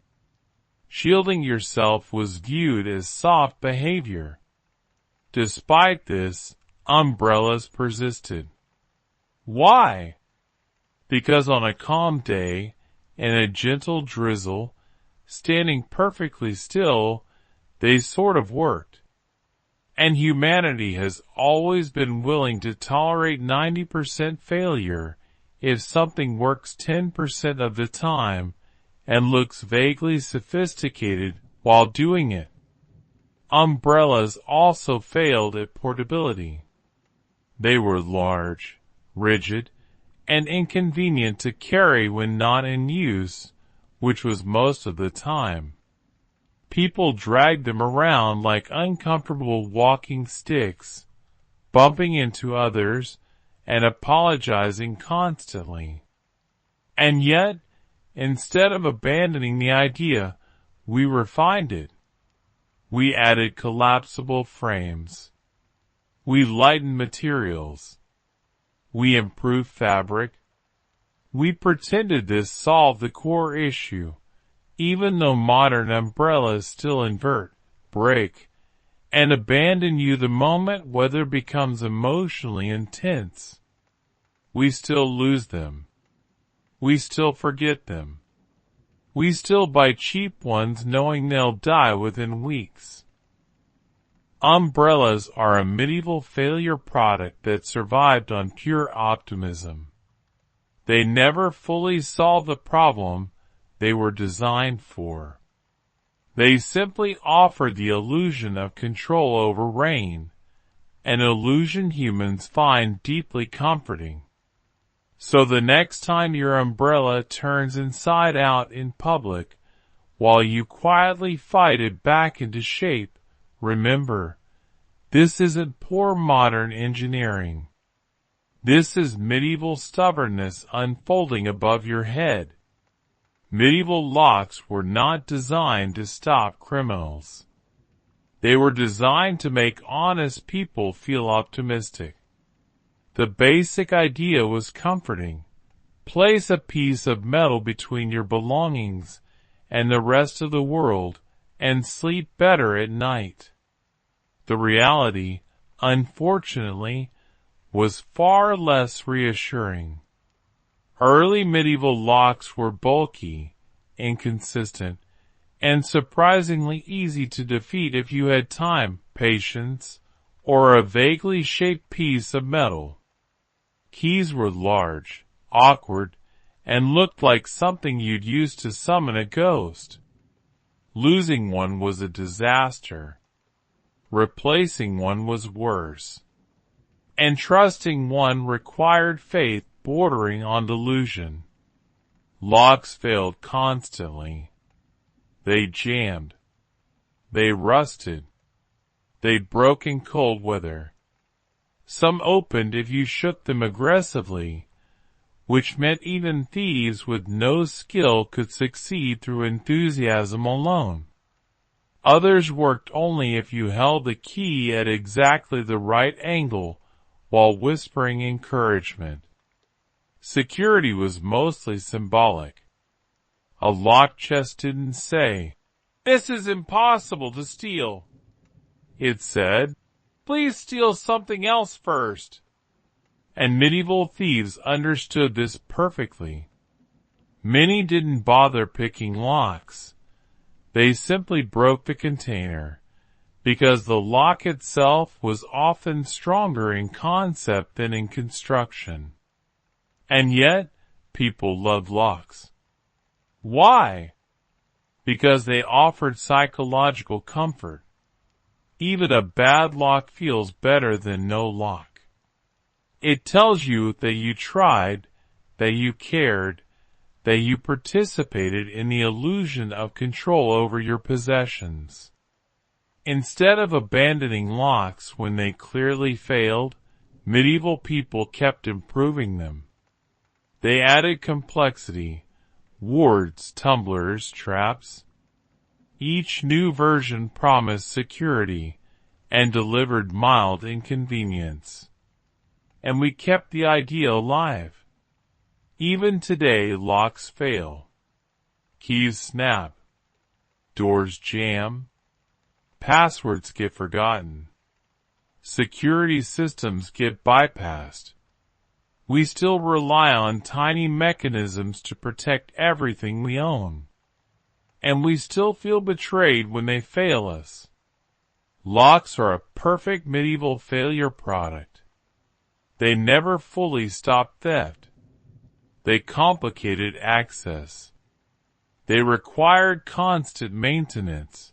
Shielding yourself was viewed as soft behavior. Despite this, umbrellas persisted. Why? Because on a calm day and a gentle drizzle, standing perfectly still, they sort of worked. And humanity has always been willing to tolerate 90% failure if something works 10% of the time and looks vaguely sophisticated while doing it. Umbrellas also failed at portability. They were large, rigid, and inconvenient to carry when not in use, which was most of the time. People dragged them around like uncomfortable walking sticks, bumping into others and apologizing constantly. And yet, instead of abandoning the idea, we refined it. We added collapsible frames. We lightened materials. We improved fabric. We pretended this solved the core issue, even though modern umbrellas still invert, break, and abandon you the moment weather becomes emotionally intense. We still lose them. We still forget them. We still buy cheap ones knowing they'll die within weeks. Umbrellas are a medieval failure product that survived on pure optimism. They never fully solved the problem they were designed for. They simply offered the illusion of control over rain, an illusion humans find deeply comforting. So the next time your umbrella turns inside out in public, while you quietly fight it back into shape, remember, this isn't poor modern engineering. This is medieval stubbornness unfolding above your head. Medieval locks were not designed to stop criminals. They were designed to make honest people feel optimistic. The basic idea was comforting. Place a piece of metal between your belongings and the rest of the world and sleep better at night. The reality, unfortunately, was far less reassuring. Early medieval locks were bulky, inconsistent, and surprisingly easy to defeat if you had time, patience, or a vaguely shaped piece of metal. Keys were large, awkward, and looked like something you'd use to summon a ghost. Losing one was a disaster. Replacing one was worse. And trusting one required faith bordering on delusion. Locks failed constantly. They jammed. They rusted. They broke in cold weather. Some opened if you shook them aggressively, which meant even thieves with no skill could succeed through enthusiasm alone. Others worked only if you held the key at exactly the right angle while whispering encouragement. Security was mostly symbolic. A locked chest didn't say, "This is impossible to steal." It said, "Please steal something else first." And medieval thieves understood this perfectly. Many didn't bother picking locks. They simply broke the container, because the lock itself was often stronger in concept than in construction. And yet, people loved locks. Why? Because they offered psychological comfort. Even a bad lock feels better than no lock. It tells you that you tried, that you cared, that you participated in the illusion of control over your possessions. Instead of abandoning locks when they clearly failed, medieval people kept improving them. They added complexity, wards, tumblers, traps. Each new version promised security and delivered mild inconvenience. And we kept the idea alive. Even today, locks fail. Keys snap. Doors jam. Passwords get forgotten. Security systems get bypassed. We still rely on tiny mechanisms to protect everything we own. And we still feel betrayed when they fail us. Locks are a perfect medieval failure product. They never fully stopped theft. They complicated access. They required constant maintenance.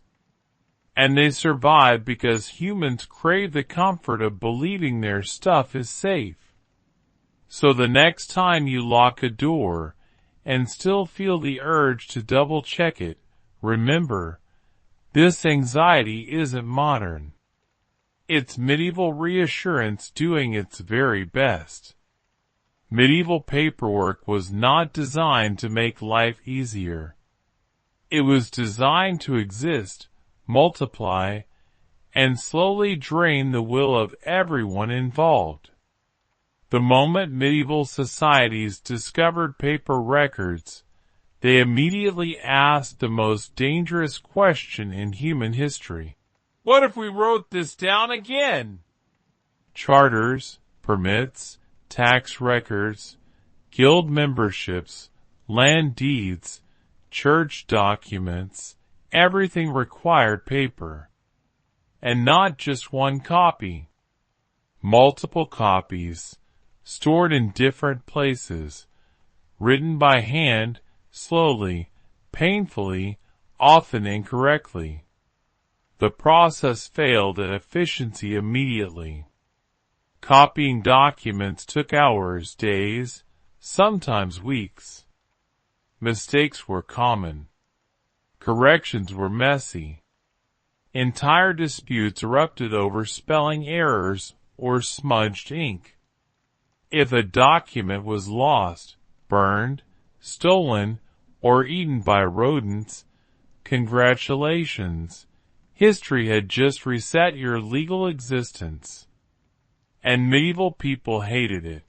And they survive because humans crave the comfort of believing their stuff is safe. So the next time you lock a door and still feel the urge to double check it, remember, this anxiety isn't modern. It's medieval reassurance doing its very best. Medieval paperwork was not designed to make life easier. It was designed to exist, multiply, and slowly drain the will of everyone involved. The moment medieval societies discovered paper records, they immediately asked the most dangerous question in human history. What if we wrote this down again? Charters, permits, tax records, guild memberships, land deeds, church documents, everything required paper. And not just one copy. Multiple copies, stored in different places, written by hand, slowly, painfully, often incorrectly. The process failed at efficiency immediately. Copying documents took hours, days, sometimes weeks. Mistakes were common. Corrections were messy. Entire disputes erupted over spelling errors or smudged ink. If a document was lost, burned, stolen, or eaten by rodents, congratulations. History had just reset your legal existence. And medieval people hated it.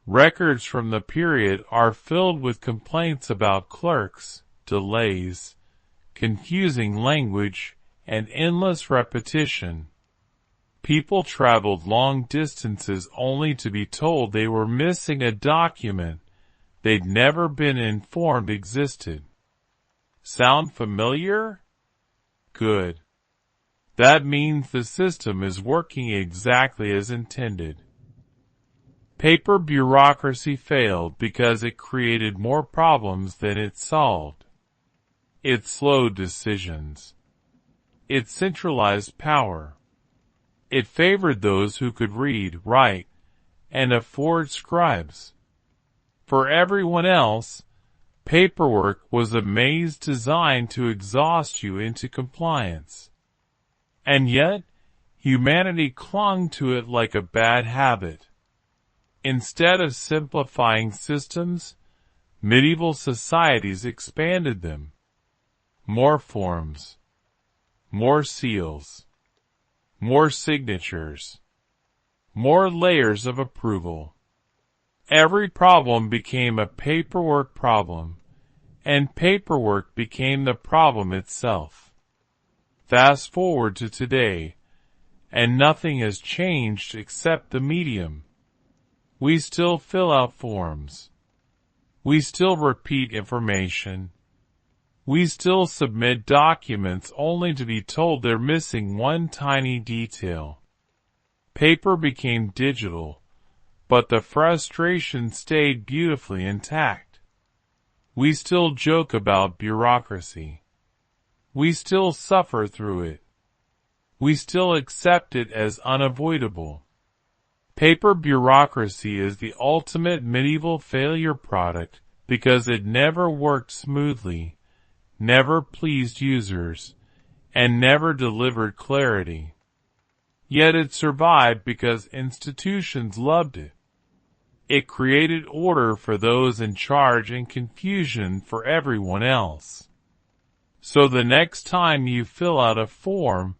Records from the period are filled with complaints about clerks, delays, confusing language, and endless repetition. People traveled long distances only to be told they were missing a document they'd never been informed existed. Sound familiar? Good. That means the system is working exactly as intended. Paper bureaucracy failed because it created more problems than it solved. It slowed decisions. It centralized power. It favored those who could read, write, and afford scribes. For everyone else, paperwork was a maze designed to exhaust you into compliance. And yet, humanity clung to it like a bad habit. Instead of simplifying systems, medieval societies expanded them. More forms. More seals. More signatures. More layers of approval. Every problem became a paperwork problem, and paperwork became the problem itself. Fast forward to today, and nothing has changed except the medium. We still fill out forms. We still repeat information. We still submit documents only to be told they're missing one tiny detail. Paper became digital, but the frustration stayed beautifully intact. We still joke about bureaucracy. We still suffer through it. We still accept it as unavoidable. Paper bureaucracy is the ultimate medieval failure product because it never worked smoothly, never pleased users, and never delivered clarity. Yet it survived because institutions loved it. It created order for those in charge and confusion for everyone else. So the next time you fill out a form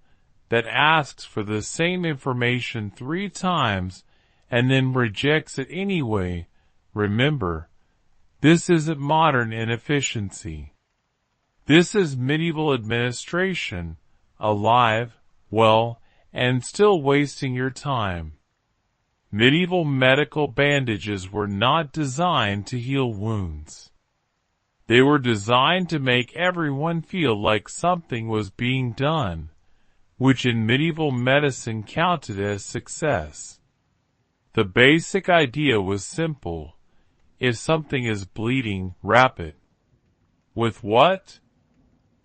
that asks for the same information 3 times and then rejects it anyway, remember, this isn't modern inefficiency. This is medieval administration, alive, well, and still wasting your time. Medieval medical bandages were not designed to heal wounds. They were designed to make everyone feel like something was being done, which in medieval medicine counted as success. The basic idea was simple. If something is bleeding, wrap it. With what?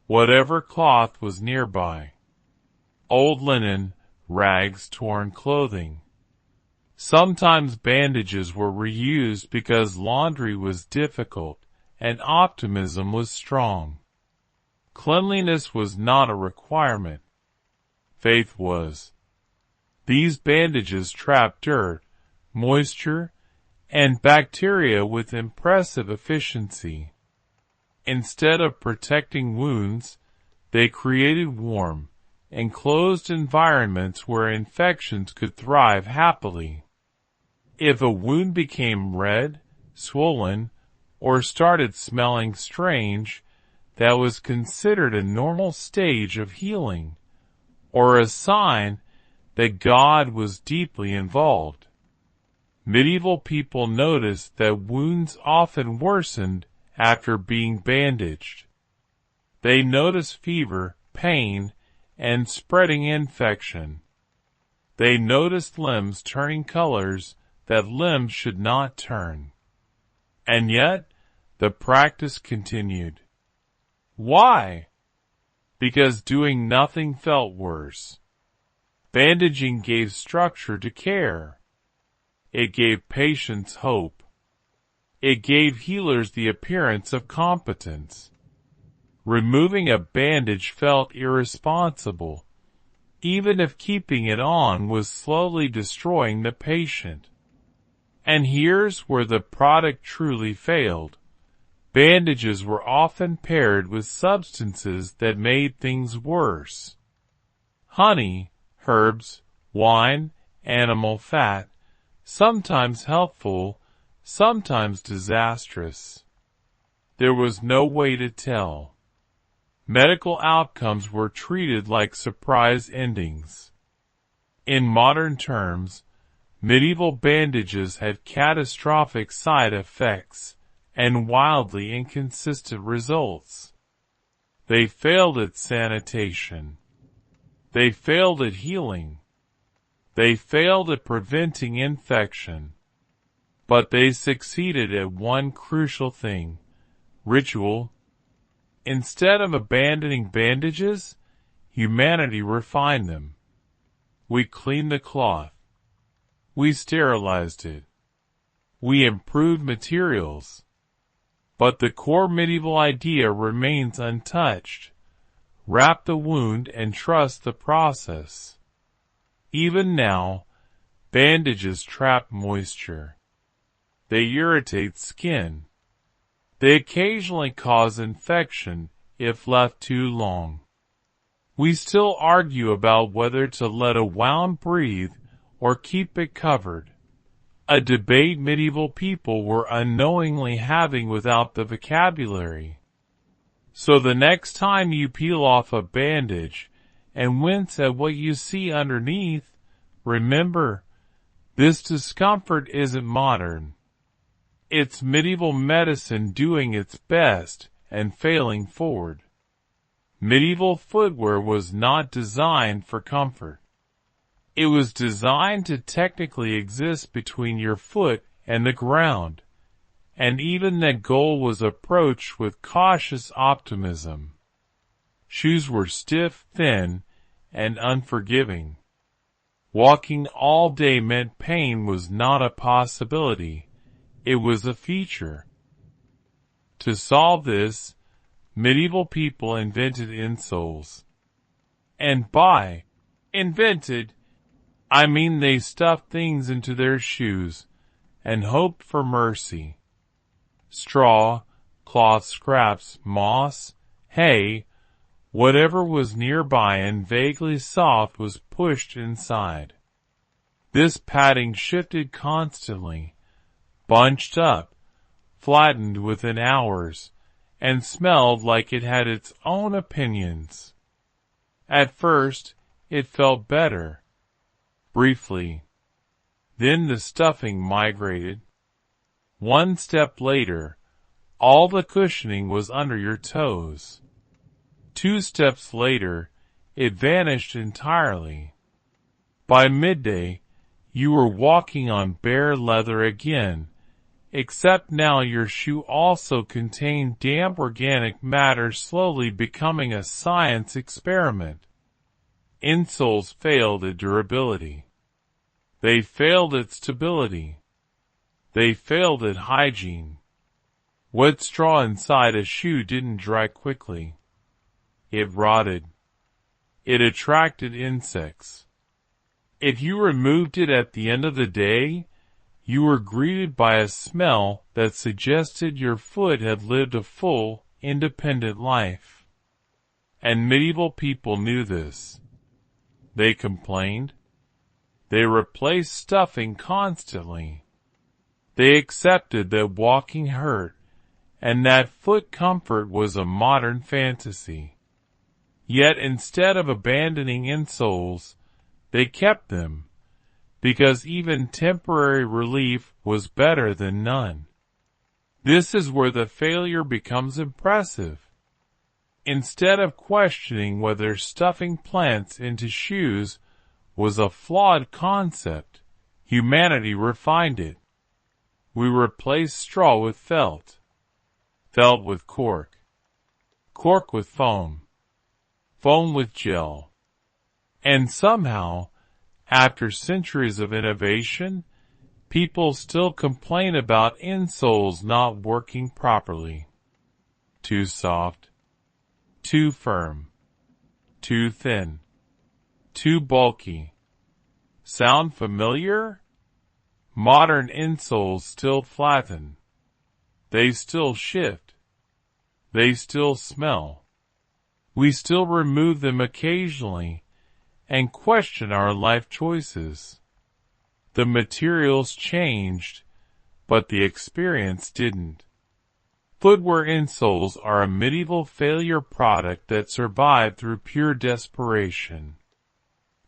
Whatever cloth was nearby. Old linen, rags, torn clothing. Sometimes bandages were reused because laundry was difficult and optimism was strong. Cleanliness was not a requirement. Faith was. These bandages trapped dirt, moisture, and bacteria with impressive efficiency. Instead of protecting wounds, they created warm, enclosed environments where infections could thrive happily. If a wound became red, swollen, or started smelling strange, that was considered a normal stage of healing, or a sign that God was deeply involved. Medieval people noticed that wounds often worsened after being bandaged. They noticed fever, pain, and spreading infection. They noticed limbs turning colors that limbs should not turn. And yet, the practice continued. Why? Because doing nothing felt worse. Bandaging gave structure to care. It gave patients hope. It gave healers the appearance of competence. Removing a bandage felt irresponsible, even if keeping it on was slowly destroying the patient. And here's where the product truly failed. Bandages were often paired with substances that made things worse. Honey, herbs, wine, animal fat, sometimes helpful, sometimes disastrous. There was no way to tell. Medical outcomes were treated like surprise endings. In modern terms, medieval bandages had catastrophic side effects and wildly inconsistent results. They failed at sanitation. They failed at healing. They failed at preventing infection. But they succeeded at one crucial thing: ritual. Instead of abandoning bandages, humanity refined them. We cleaned the cloth. We sterilized it. We improved materials. But the core medieval idea remains untouched. Wrap the wound and trust the process. Even now, bandages trap moisture. They irritate skin. They occasionally cause infection if left too long. We still argue about whether to let a wound breathe or keep it covered. A debate medieval people were unknowingly having without the vocabulary. So the next time you peel off a bandage and wince at what you see underneath, remember, this discomfort isn't modern. It's medieval medicine doing its best and failing forward. Medieval footwear was not designed for comfort. It was designed to technically exist between your foot and the ground, and even that goal was approached with cautious optimism. Shoes were stiff, thin, and unforgiving. Walking all day meant pain was not a possibility. It was a feature. To solve this, medieval people invented insoles. And by invented, I mean they stuffed things into their shoes, and hoped for mercy. Straw, cloth scraps, moss, hay, whatever was nearby and vaguely soft was pushed inside. This padding shifted constantly, bunched up, flattened within hours, and smelled like it had its own opinions. At first, it felt better. Briefly. Then the stuffing migrated. One step later, all the cushioning was under your toes. 2 steps later, it vanished entirely. By midday, you were walking on bare leather again, except now your shoe also contained damp organic matter, slowly becoming a science experiment. Insoles failed at durability. They failed at stability. They failed at hygiene. Wet straw inside a shoe didn't dry quickly. It rotted. It attracted insects. If you removed it at the end of the day, you were greeted by a smell that suggested your foot had lived a full, independent life. And medieval people knew this. They complained. They replaced stuffing constantly. They accepted that walking hurt, and that foot comfort was a modern fantasy. Yet instead of abandoning insoles, they kept them, because even temporary relief was better than none. This is where the failure becomes impressive. Instead of questioning whether stuffing plants into shoes was a flawed concept, humanity refined it. We replaced straw with felt, felt with cork, cork with foam, foam with gel. And somehow, after centuries of innovation, people still complain about insoles not working properly. Too soft, too firm, too thin, too bulky. Sound familiar? Modern insoles still flatten. They still shift. They still smell. We still remove them occasionally and question our life choices. The materials changed, but the experience didn't. Footwear insoles are a medieval failure product that survived through pure desperation.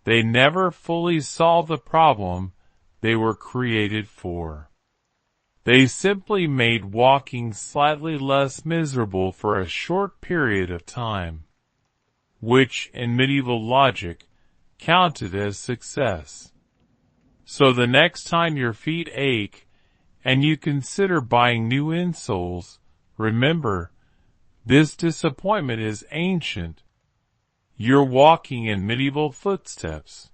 They never fully solved the problem they were created for. They simply made walking slightly less miserable for a short period of time, which, in medieval logic, counted as success. So the next time your feet ache and you consider buying new insoles, remember, this disappointment is ancient. You're walking in medieval footsteps,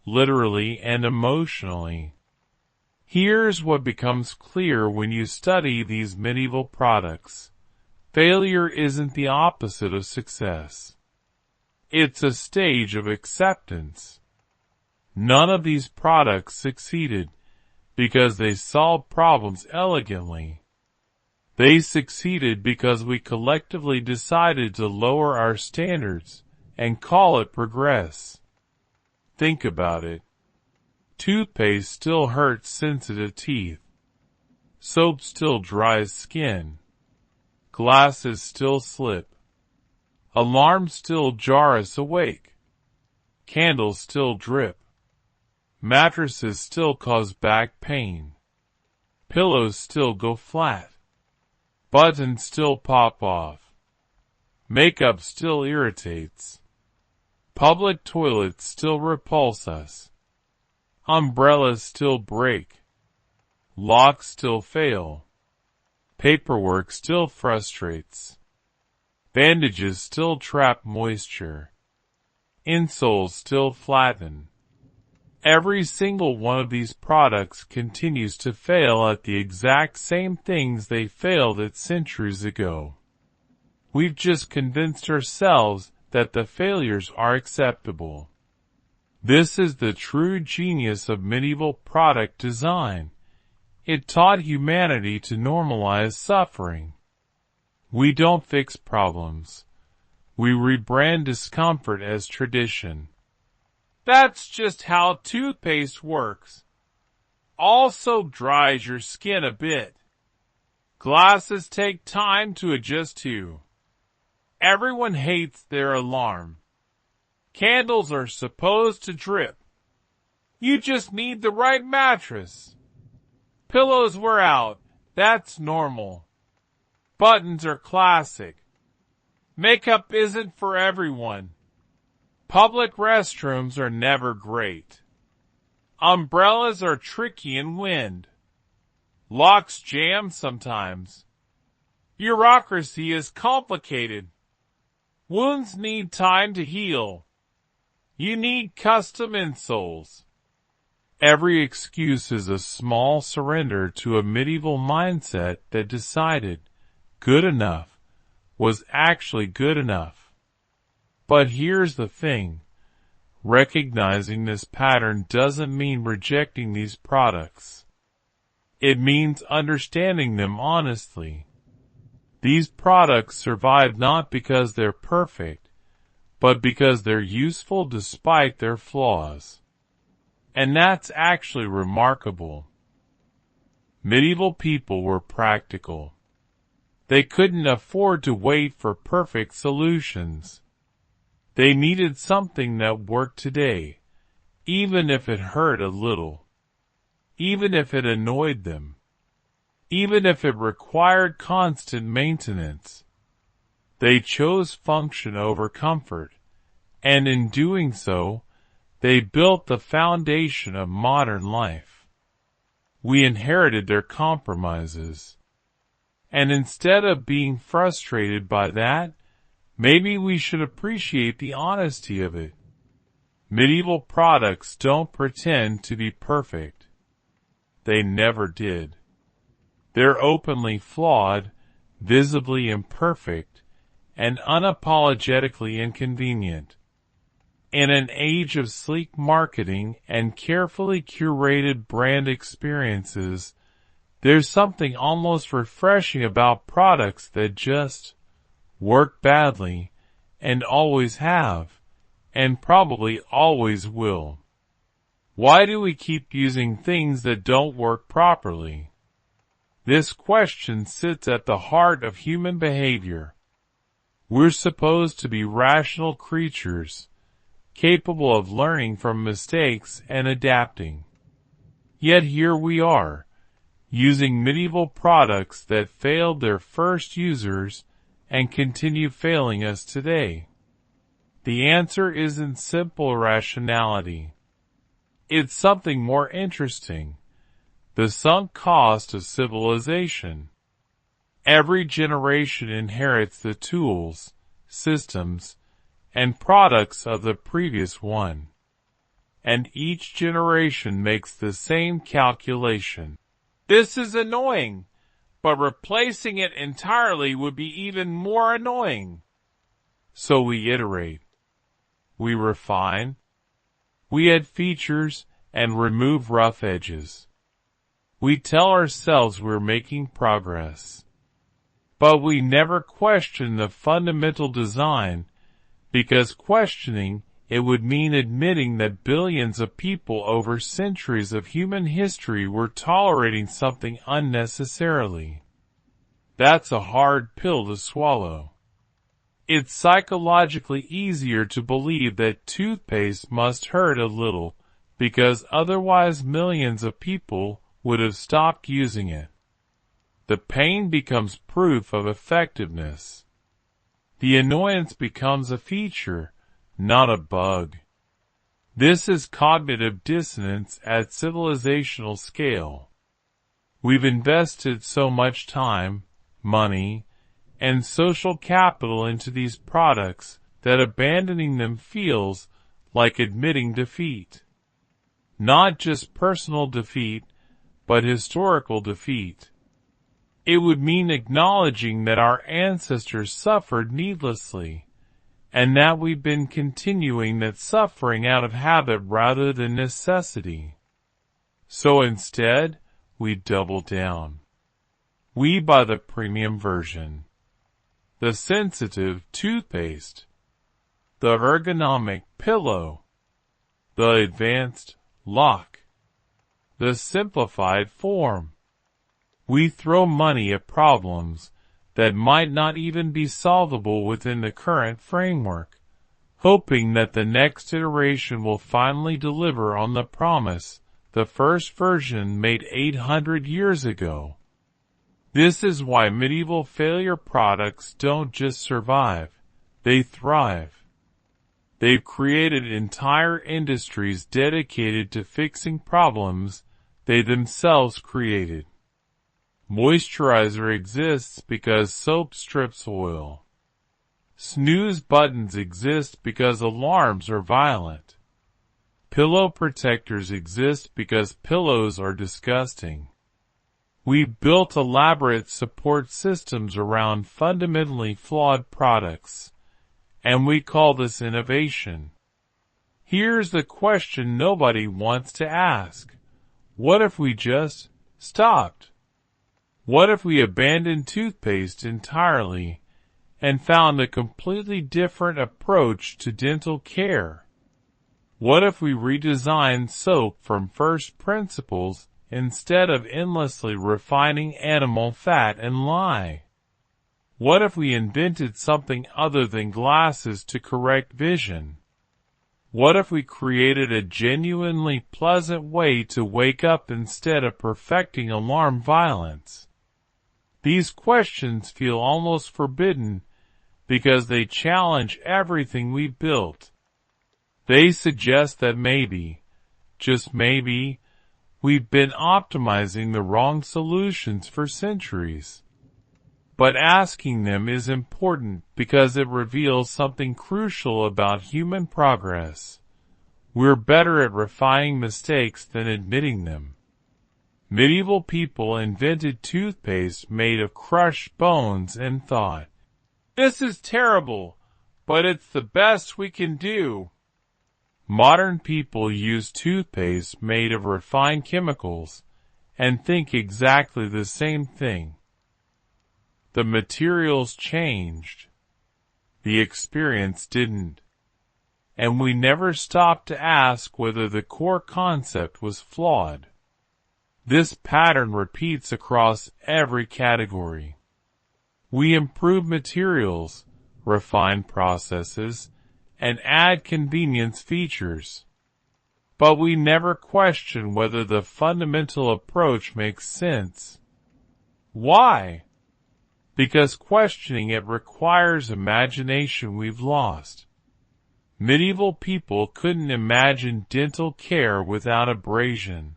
literally and emotionally. Here's what becomes clear when you study these medieval products. Failure isn't the opposite of success. It's a stage of acceptance. None of these products succeeded because they solved problems elegantly. They succeeded because we collectively decided to lower our standards and call it progress. Think about it. Toothpaste still hurts sensitive teeth. Soap still dries skin. Glasses still slip. Alarms still jar us awake. Candles still drip. Mattresses still cause back pain. Pillows still go flat. Buttons still pop off. Makeup still irritates. Public toilets still repulse us. Umbrellas still break. Locks still fail. Paperwork still frustrates. Bandages still trap moisture. Insoles still flatten. Every single one of these products continues to fail at the exact same things they failed at centuries ago. We've just convinced ourselves that the failures are acceptable. This is the true genius of medieval product design. it taught humanity to normalize suffering. We don't fix problems. We rebrand discomfort as tradition. That's just how toothpaste works. Also dries your skin a bit. Glasses take time to adjust to. Everyone hates their alarm. Candles are supposed to drip. You just need the right mattress. Pillows wear out. That's normal. Buttons are classic. Makeup isn't for everyone. Public restrooms are never great. Umbrellas are tricky in wind. Locks jam sometimes. Bureaucracy is complicated. Wounds need time to heal. You need custom insoles. Every excuse is a small surrender to a medieval mindset that decided good enough was actually good enough. But here's the thing. Recognizing this pattern doesn't mean rejecting these products. It means understanding them honestly. These products survive not because they're perfect, but because they're useful despite their flaws. And that's actually remarkable. Medieval people were practical. They couldn't afford to wait for perfect solutions. They needed something that worked today, even if it hurt a little, even if it annoyed them, even if it required constant maintenance. They chose function over comfort, and in doing so, they built the foundation of modern life. We inherited their compromises. And instead of being frustrated by that, maybe we should appreciate the honesty of it. Medieval products don't pretend to be perfect. They never did. They're openly flawed, visibly imperfect, and unapologetically inconvenient. In an age of sleek marketing and carefully curated brand experiences, there's something almost refreshing about products that just work badly and always have, and probably always will. Why do we keep using things that don't work properly? This question sits at the heart of human behavior. We're supposed to be rational creatures, capable of learning from mistakes and adapting. Yet here we are, using medieval products that failed their first users and continue failing us today. The answer isn't simple rationality. It's something more interesting. The sunk cost of civilization. Every generation inherits the tools, systems, and products of the previous one. And each generation makes the same calculation. This is annoying, but replacing it entirely would be even more annoying. So we iterate. We refine. We add features and remove rough edges. We tell ourselves we're making progress. But we never question the fundamental design, because questioning it would mean admitting that billions of people over centuries of human history were tolerating something unnecessarily. That's a hard pill to swallow. It's psychologically easier to believe that toothpaste must hurt a little, because otherwise millions of people would have stopped using it. The pain becomes proof of effectiveness. The annoyance becomes a feature, not a bug. This is cognitive dissonance at civilizational scale. We've invested so much time, money, and social capital into these products that abandoning them feels like admitting defeat. Not just personal defeat, but historical defeat. It would mean acknowledging that our ancestors suffered needlessly, and that we've been continuing that suffering out of habit rather than necessity. So instead, we double down. We buy the premium version, the sensitive toothpaste, the ergonomic pillow, the advanced lock, the simplified form. We throw money at problems that might not even be solvable within the current framework, hoping that the next iteration will finally deliver on the promise the first version made 800 years ago. This is why medieval failure products don't just survive, they thrive. They've created entire industries dedicated to fixing problems they themselves created. Moisturizer exists because soap strips oil. Snooze buttons exist because alarms are violent. Pillow protectors exist because pillows are disgusting. We built elaborate support systems around fundamentally flawed products, and we call this innovation. Here's the question nobody wants to ask. What if we just stopped? What if we abandoned toothpaste entirely and found a completely different approach to dental care? What if we redesigned soap from first principles instead of endlessly refining animal fat and lye? What if we invented something other than glasses to correct vision? What if we created a genuinely pleasant way to wake up instead of perfecting alarm violence? These questions feel almost forbidden because they challenge everything we built. They suggest that maybe, just maybe, we've been optimizing the wrong solutions for centuries. But asking them is important because it reveals something crucial about human progress. We're better at refining mistakes than admitting them. Medieval people invented toothpaste made of crushed bones and thought, "This is terrible, but it's the best we can do." Modern people use toothpaste made of refined chemicals and think exactly the same thing. The materials changed. The experience didn't. And we never stopped to ask whether the core concept was flawed. This pattern repeats across every category. We improve materials, refine processes, and add convenience features. But we never question whether the fundamental approach makes sense. Why? Because questioning it requires imagination we've lost. Medieval people couldn't imagine dental care without abrasion.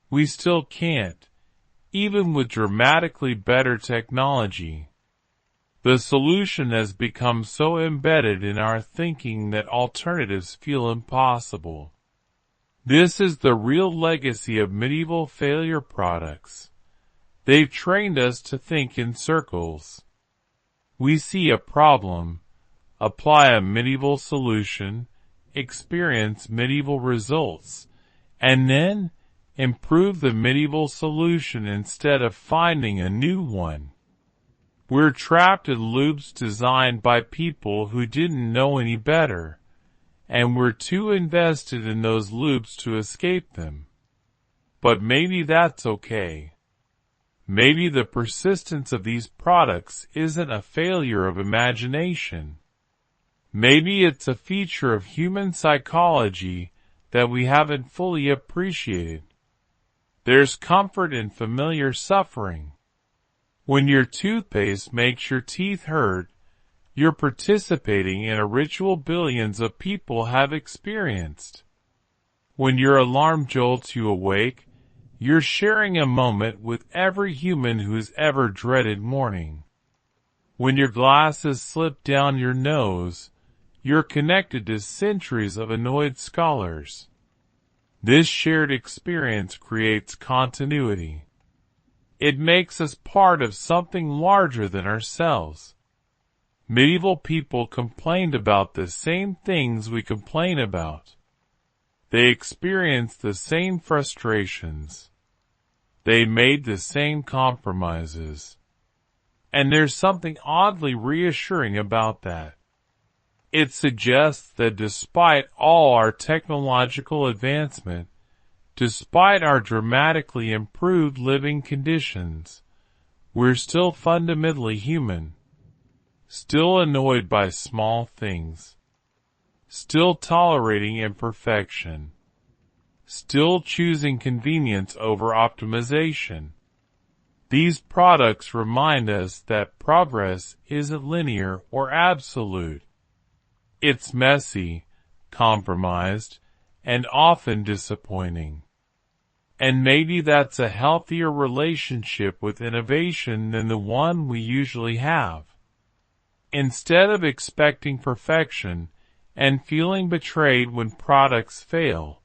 We still can't, even with dramatically better technology. The solution has become so embedded in our thinking that alternatives feel impossible. This is the real legacy of medieval failure products. They've trained us to think in circles. We see a problem, apply a medieval solution, experience medieval results, and then improve the medieval solution instead of finding a new one. We're trapped in loops designed by people who didn't know any better, and we're too invested in those loops to escape them. But maybe that's okay. Maybe the persistence of these products isn't a failure of imagination. Maybe it's a feature of human psychology that we haven't fully appreciated. There's comfort in familiar suffering. When your toothpaste makes your teeth hurt, you're participating in a ritual billions of people have experienced. When your alarm jolts you awake, you're sharing a moment with every human who's ever dreaded morning. When your glasses slip down your nose, you're connected to centuries of annoyed scholars. This shared experience creates continuity. It makes us part of something larger than ourselves. Medieval people complained about the same things we complain about. They experienced the same frustrations. They made the same compromises. And there's something oddly reassuring about that. It suggests that despite all our technological advancement, despite our dramatically improved living conditions, we're still fundamentally human. Still annoyed by small things. Still tolerating imperfection. Still choosing convenience over optimization. These products remind us that progress isn't linear or absolute. It's messy, compromised, and often disappointing. And maybe that's a healthier relationship with innovation than the one we usually have. Instead of expecting perfection and feeling betrayed when products fail,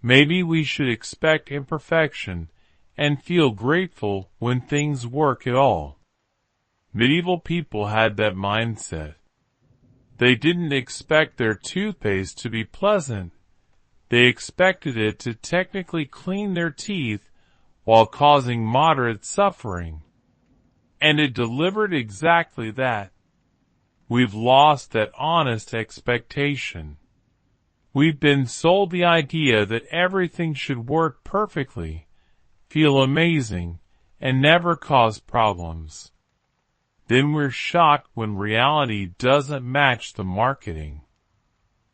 maybe we should expect imperfection and feel grateful when things work at all. Medieval people had that mindset. They didn't expect their toothpaste to be pleasant. They expected it to technically clean their teeth while causing moderate suffering. And it delivered exactly that. We've lost that honest expectation. We've been sold the idea that everything should work perfectly, feel amazing, and never cause problems. Then we're shocked when reality doesn't match the marketing.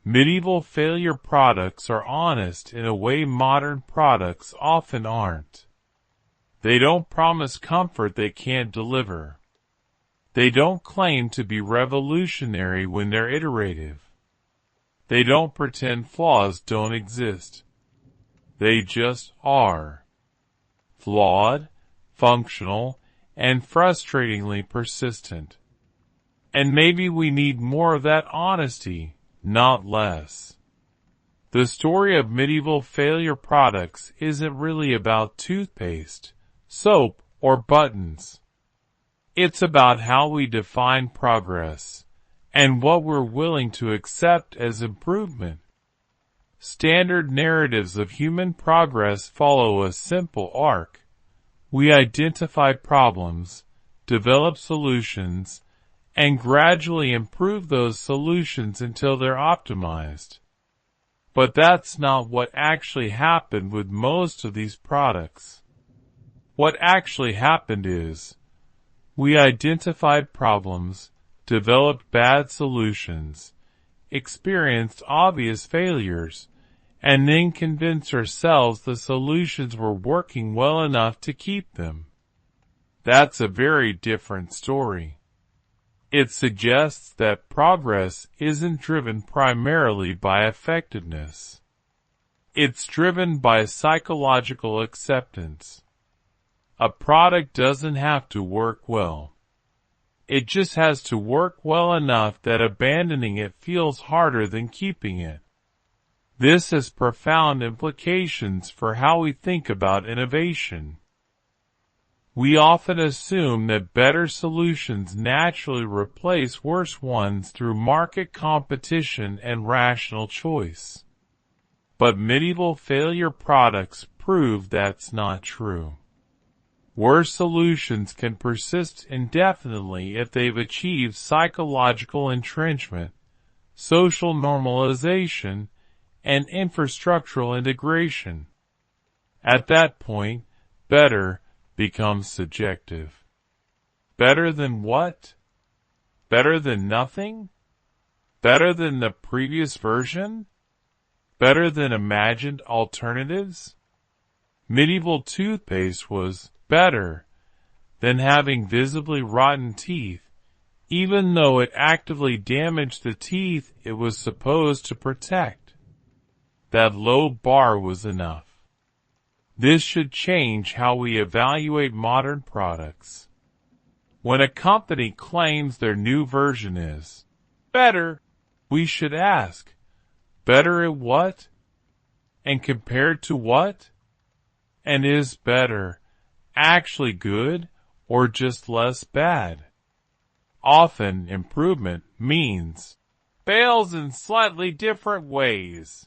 Medieval failure products are honest in a way modern products often aren't. They don't promise comfort they can't deliver. They don't claim to be revolutionary when they're iterative. They don't pretend flaws don't exist. They just are. Flawed, functional, and frustratingly persistent. And maybe we need more of that honesty, not less. The story of medieval failure products isn't really about toothpaste, soap, or buttons. It's about how we define progress, and what we're willing to accept as improvement. Standard narratives of human progress follow a simple arc. We identify problems, develop solutions, and gradually improve those solutions until they're optimized. But that's not what actually happened with most of these products. What actually happened is, we identified problems, developed bad solutions, experienced obvious failures, and then convinced ourselves the solutions were working well enough to keep them. That's a very different story. It suggests that progress isn't driven primarily by effectiveness. It's driven by psychological acceptance. A product doesn't have to work well. It just has to work well enough that abandoning it feels harder than keeping it. This has profound implications for how we think about innovation. We often assume that better solutions naturally replace worse ones through market competition and rational choice. But medieval failure products prove that's not true. Worse solutions can persist indefinitely if they've achieved psychological entrenchment, social normalization, and infrastructural integration. At that point, better becomes subjective. Better than what? Better than nothing? Better than the previous version? Better than imagined alternatives? Medieval toothpaste was better than having visibly rotten teeth, even though it actively damaged the teeth it was supposed to protect. That low bar was enough. This should change how we evaluate modern products. When a company claims their new version is better, we should ask, better at what? And compared to what? And is better actually good or just less bad? Often improvement means fails in slightly different ways.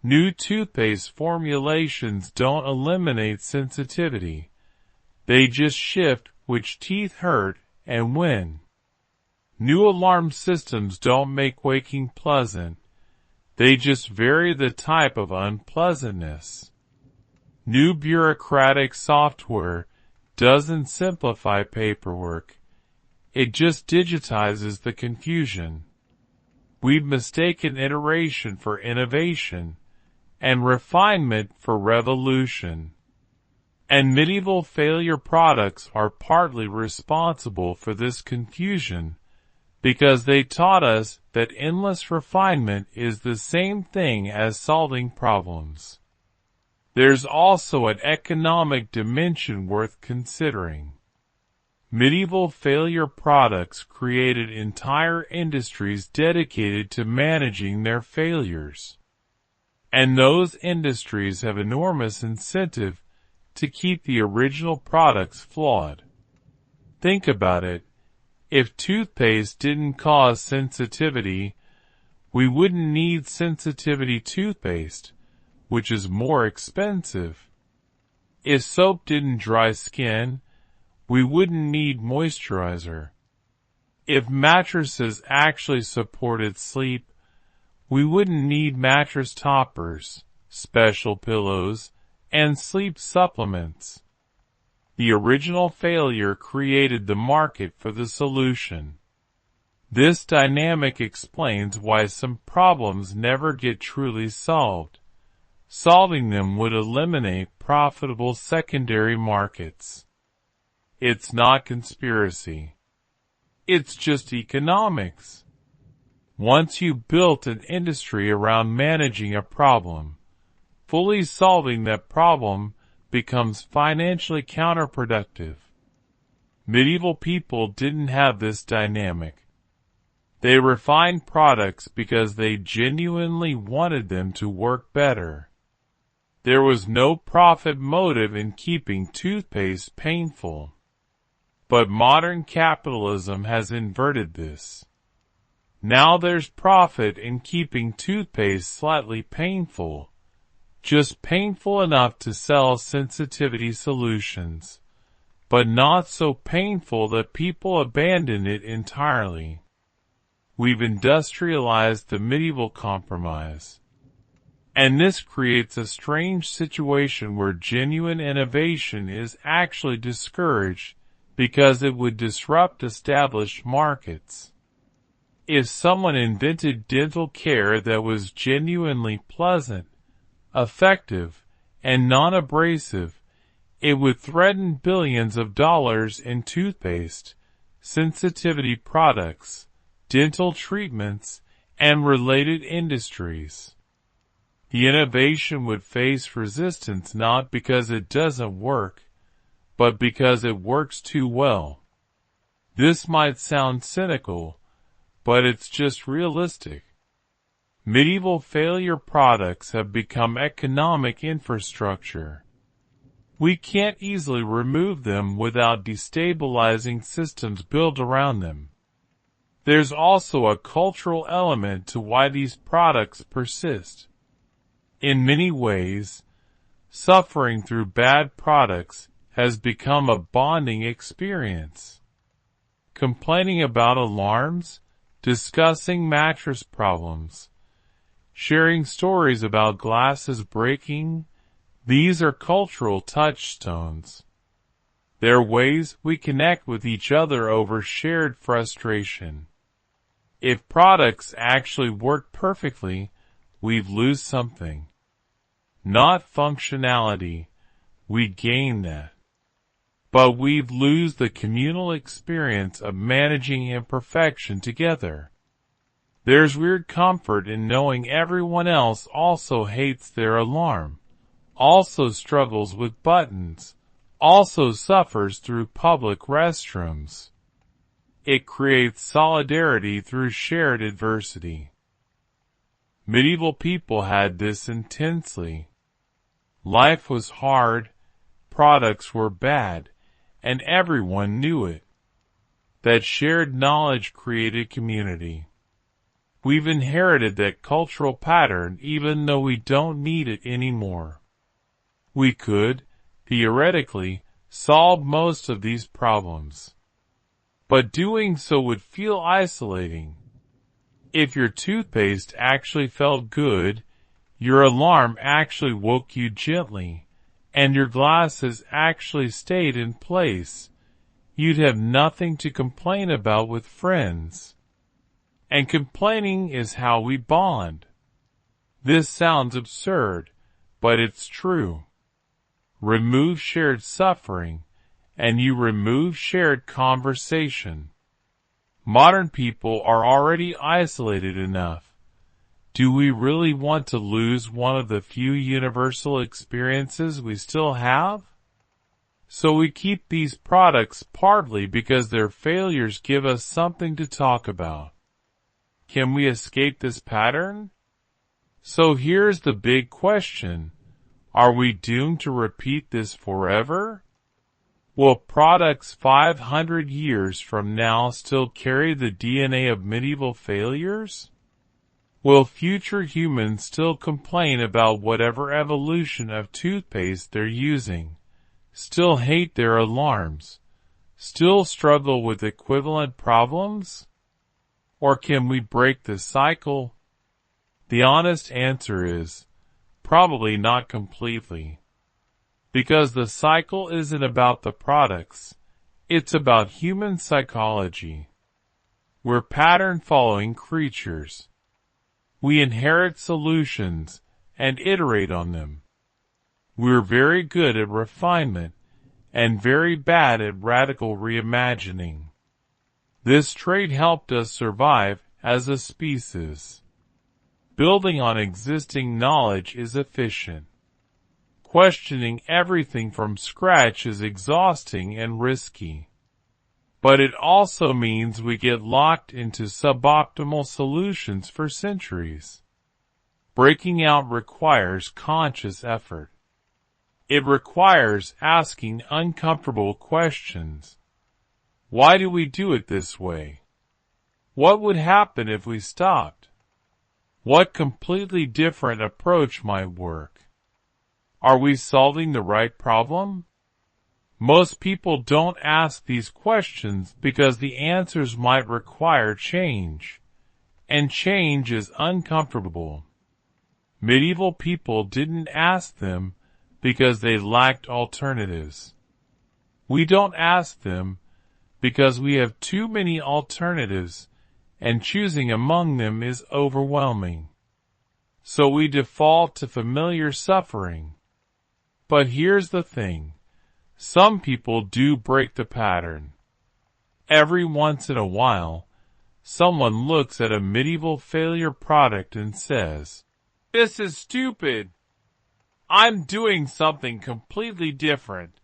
New toothpaste formulations don't eliminate sensitivity. They just shift which teeth hurt and when. New alarm systems don't make waking pleasant. They just vary the type of unpleasantness. New bureaucratic software doesn't simplify paperwork. It just digitizes the confusion. We've mistaken iteration for innovation and refinement for revolution. And medieval failure products are partly responsible for this confusion because they taught us that endless refinement is the same thing as solving problems. There's also an economic dimension worth considering. Medieval failure products created entire industries dedicated to managing their failures. And those industries have enormous incentive to keep the original products flawed. Think about it. If toothpaste didn't cause sensitivity, we wouldn't need sensitivity toothpaste, which is more expensive. If soap didn't dry skin, we wouldn't need moisturizer. If mattresses actually supported sleep, we wouldn't need mattress toppers, special pillows, and sleep supplements. The original failure created the market for the solution. This dynamic explains why some problems never get truly solved. Solving them would eliminate profitable secondary markets. It's not conspiracy. It's just economics. Once you built an industry around managing a problem, fully solving that problem becomes financially counterproductive. Medieval people didn't have this dynamic. They refined products because they genuinely wanted them to work better. There was no profit motive in keeping toothpaste painful. But modern capitalism has inverted this. Now there's profit in keeping toothpaste slightly painful. Just painful enough to sell sensitivity solutions, but not so painful that people abandon it entirely. We've industrialized the medieval compromise. And this creates a strange situation where genuine innovation is actually discouraged because it would disrupt established markets. If someone invented dental care that was genuinely pleasant, effective, and non-abrasive, it would threaten billions of dollars in toothpaste, sensitivity products, dental treatments, and related industries. The innovation would face resistance not because it doesn't work, but because it works too well. This might sound cynical, but it's just realistic. Medieval failure products have become economic infrastructure. We can't easily remove them without destabilizing systems built around them. There's also a cultural element to why these products persist. In many ways, suffering through bad products has become a bonding experience. Complaining about alarms, discussing mattress problems, sharing stories about glasses breaking, these are cultural touchstones. They're ways we connect with each other over shared frustration. If products actually work perfectly, we'd lose something. Not functionality, we gain that. But we'd lose the communal experience of managing imperfection together. There's weird comfort in knowing everyone else also hates their alarm, also struggles with buttons, also suffers through public restrooms. It creates solidarity through shared adversity. Medieval people had this intensely. Life was hard, products were bad, and everyone knew it. That shared knowledge created community. We've inherited that cultural pattern even though we don't need it anymore. We could, theoretically, solve most of these problems. But doing so would feel isolating. If your toothpaste actually felt good, your alarm actually woke you gently, and your glasses actually stayed in place, you'd have nothing to complain about with friends. And complaining is how we bond. This sounds absurd, but it's true. Remove shared suffering, and you remove shared conversation. Modern people are already isolated enough. Do we really want to lose one of the few universal experiences we still have? So we keep these products partly because their failures give us something to talk about. Can we escape this pattern? So here's the big question. Are we doomed to repeat this forever? Will products 500 years from now still carry the DNA of medieval failures? Will future humans still complain about whatever evolution of toothpaste they're using, still hate their alarms, still struggle with equivalent problems? Or can we break the cycle? The honest answer is, probably not completely. Because the cycle isn't about the products, it's about human psychology. We're pattern-following creatures. We inherit solutions and iterate on them. We're very good at refinement and very bad at radical reimagining. This trait helped us survive as a species. Building on existing knowledge is efficient. Questioning everything from scratch is exhausting and risky. But it also means we get locked into suboptimal solutions for centuries. Breaking out requires conscious effort. It requires asking uncomfortable questions. Why do we do it this way? What would happen if we stopped? What completely different approach might work? Are we solving the right problem? Most people don't ask these questions because the answers might require change, and change is uncomfortable. Medieval people didn't ask them because they lacked alternatives. We don't ask them because we have too many alternatives, and choosing among them is overwhelming. So we default to familiar suffering. But here's the thing. Some people do break the pattern. Every once in a while, someone looks at a medieval failure product and says, "This is stupid. I'm doing something completely different."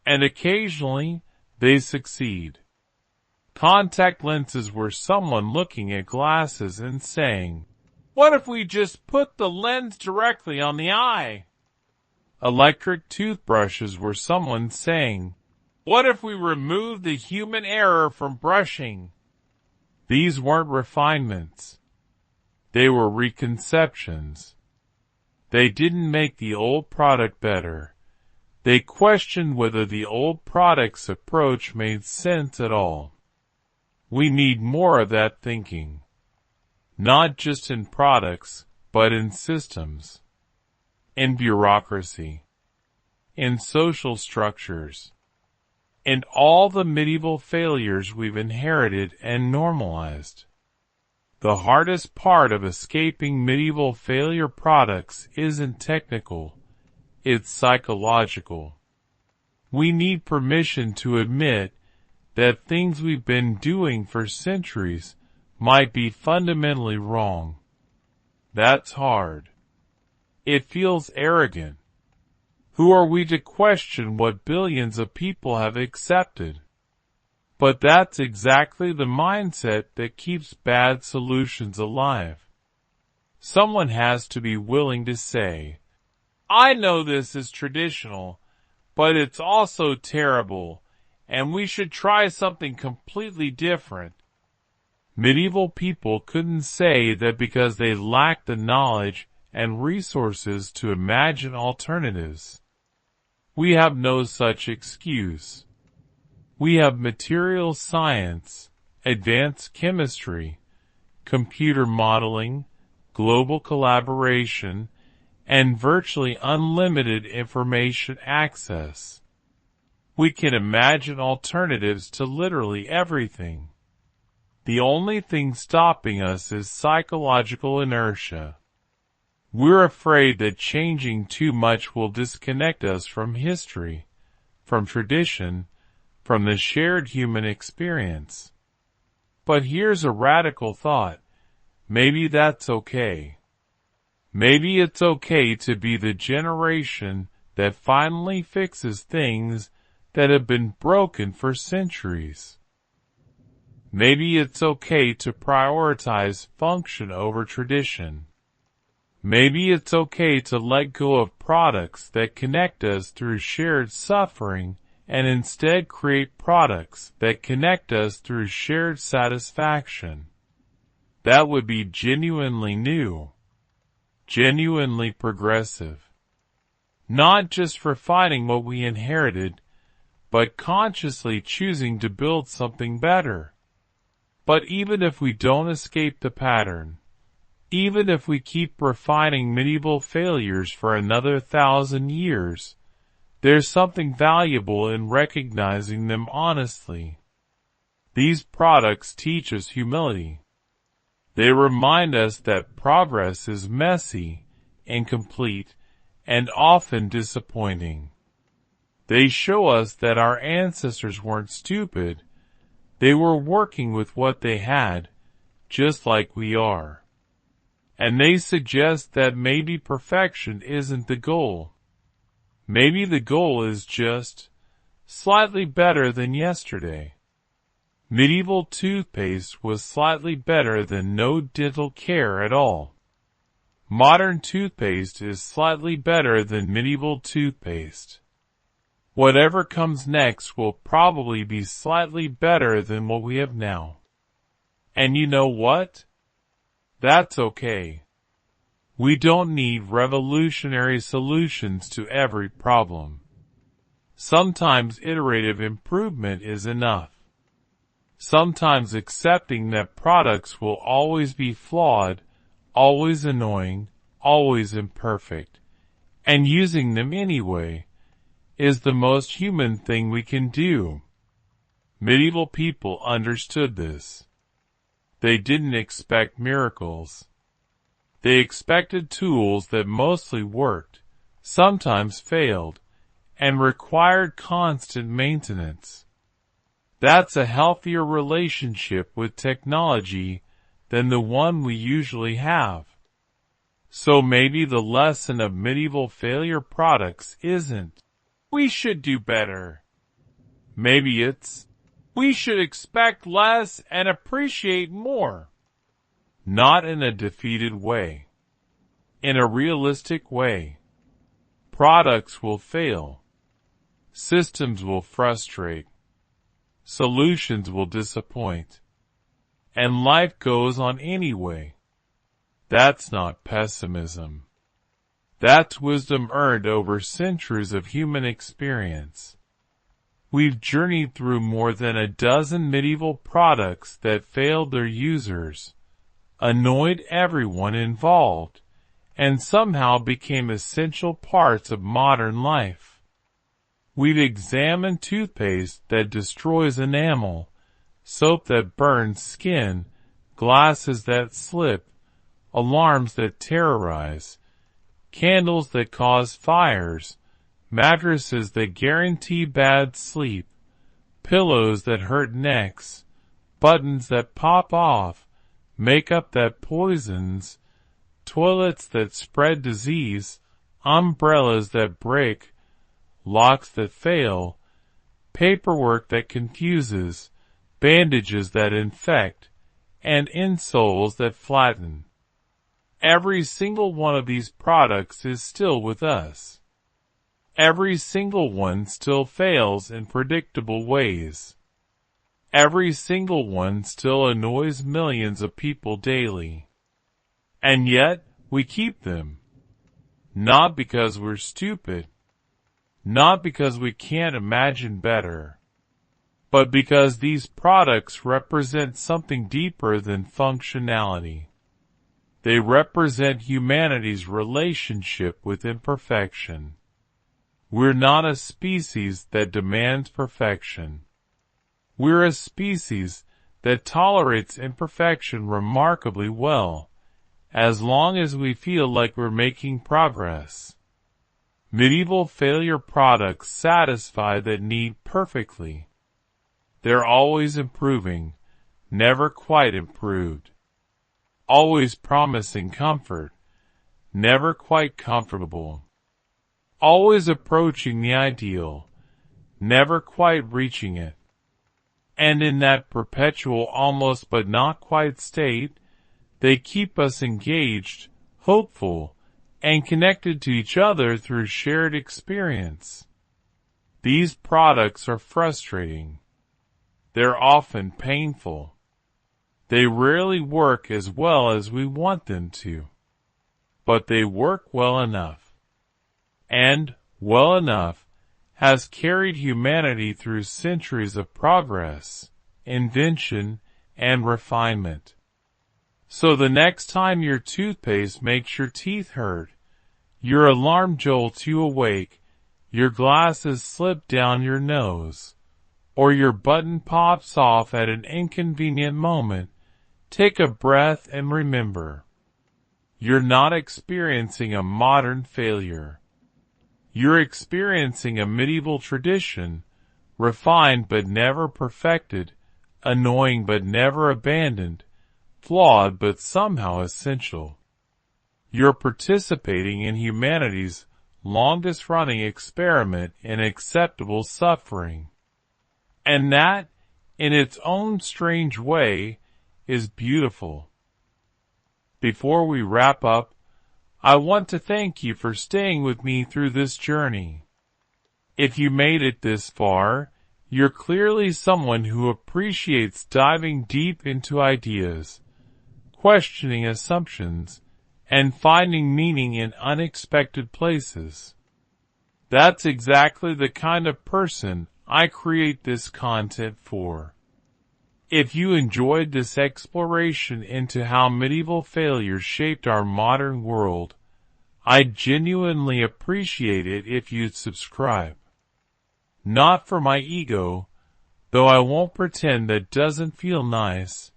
And occasionally, they succeed. Contact lenses were someone looking at glasses and saying, "What if we just put the lens directly on the eye?" Electric toothbrushes were someone saying, "What if we remove the human error from brushing?" These weren't refinements. They were reconceptions. They didn't make the old product better. They questioned whether the old product's approach made sense at all. We need more of that thinking. Not just in products, but in systems. In bureaucracy, in social structures, in all the medieval failures we've inherited and normalized. The hardest part of escaping medieval failure products isn't technical, it's psychological. We need permission to admit that things we've been doing for centuries might be fundamentally wrong. That's hard. It feels arrogant. Who are we to question what billions of people have accepted? But that's exactly the mindset that keeps bad solutions alive. Someone has to be willing to say, "I know this is traditional, but it's also terrible, and we should try something completely different." Medieval people couldn't say that because they lacked the knowledge and resources to imagine alternatives. We have no such excuse. We have material science, advanced chemistry, computer modeling, global collaboration, and virtually unlimited information access. We can imagine alternatives to literally everything. The only thing stopping us is psychological inertia. We're afraid that changing too much will disconnect us from history, from tradition, from the shared human experience. But here's a radical thought. Maybe that's okay. Maybe it's okay to be the generation that finally fixes things that have been broken for centuries. Maybe it's okay to prioritize function over tradition. Maybe it's okay to let go of products that connect us through shared suffering and instead create products that connect us through shared satisfaction. That would be genuinely new, genuinely progressive. Not just refining what we inherited, but consciously choosing to build something better. But even if we don't escape the pattern, even if we keep refining medieval failures for another 1,000 years, there's something valuable in recognizing them honestly. These products teach us humility. They remind us that progress is messy, incomplete, and often disappointing. They show us that our ancestors weren't stupid. They were working with what they had, just like we are. And they suggest that maybe perfection isn't the goal. Maybe the goal is just slightly better than yesterday. Medieval toothpaste was slightly better than no dental care at all. Modern toothpaste is slightly better than medieval toothpaste. Whatever comes next will probably be slightly better than what we have now. And you know what? That's okay. We don't need revolutionary solutions to every problem. Sometimes iterative improvement is enough. Sometimes accepting that products will always be flawed, always annoying, always imperfect, and using them anyway, is the most human thing we can do. Medieval people understood this. They didn't expect miracles. They expected tools that mostly worked, sometimes failed, and required constant maintenance. That's a healthier relationship with technology than the one we usually have. So maybe the lesson of medieval failure products isn't, we should do better. Maybe it's, we should expect less and appreciate more. Not in a defeated way. In a realistic way. Products will fail. Systems will frustrate. Solutions will disappoint. And life goes on anyway. That's not pessimism. That's wisdom earned over centuries of human experience. We've journeyed through more than a dozen medieval products that failed their users, annoyed everyone involved, and somehow became essential parts of modern life. We've examined toothpaste that destroys enamel, soap that burns skin, glasses that slip, alarms that terrorize, candles that cause fires, mattresses that guarantee bad sleep, pillows that hurt necks, buttons that pop off, makeup that poisons, toilets that spread disease, umbrellas that break, locks that fail, paperwork that confuses, bandages that infect, and insoles that flatten. Every single one of these products is still with us. Every single one still fails in predictable ways. Every single one still annoys millions of people daily. And yet, we keep them. Not because we're stupid. Not because we can't imagine better. But because these products represent something deeper than functionality. They represent humanity's relationship with imperfection. We're not a species that demands perfection. We're a species that tolerates imperfection remarkably well, as long as we feel like we're making progress. Medieval failure products satisfy that need perfectly. They're always improving, never quite improved. Always promising comfort, never quite comfortable. Always approaching the ideal, never quite reaching it. And in that perpetual almost but not quite state, they keep us engaged, hopeful, and connected to each other through shared experience. These products are frustrating. They're often painful. They rarely work as well as we want them to. But they work well enough. And, well enough, has carried humanity through centuries of progress, invention, and refinement. So the next time your toothpaste makes your teeth hurt, your alarm jolts you awake, your glasses slip down your nose, or your button pops off at an inconvenient moment, take a breath and remember. You're not experiencing a modern failure. You're experiencing a medieval tradition, refined but never perfected, annoying but never abandoned, flawed but somehow essential. You're participating in humanity's longest-running experiment in acceptable suffering. And that, in its own strange way, is beautiful. Before we wrap up, I want to thank you for staying with me through this journey. If you made it this far, you're clearly someone who appreciates diving deep into ideas, questioning assumptions, and finding meaning in unexpected places. That's exactly the kind of person I create this content for. If you enjoyed this exploration into how medieval failures shaped our modern world, I'd genuinely appreciate it if you'd subscribe. Not for my ego, though I won't pretend that doesn't feel nice,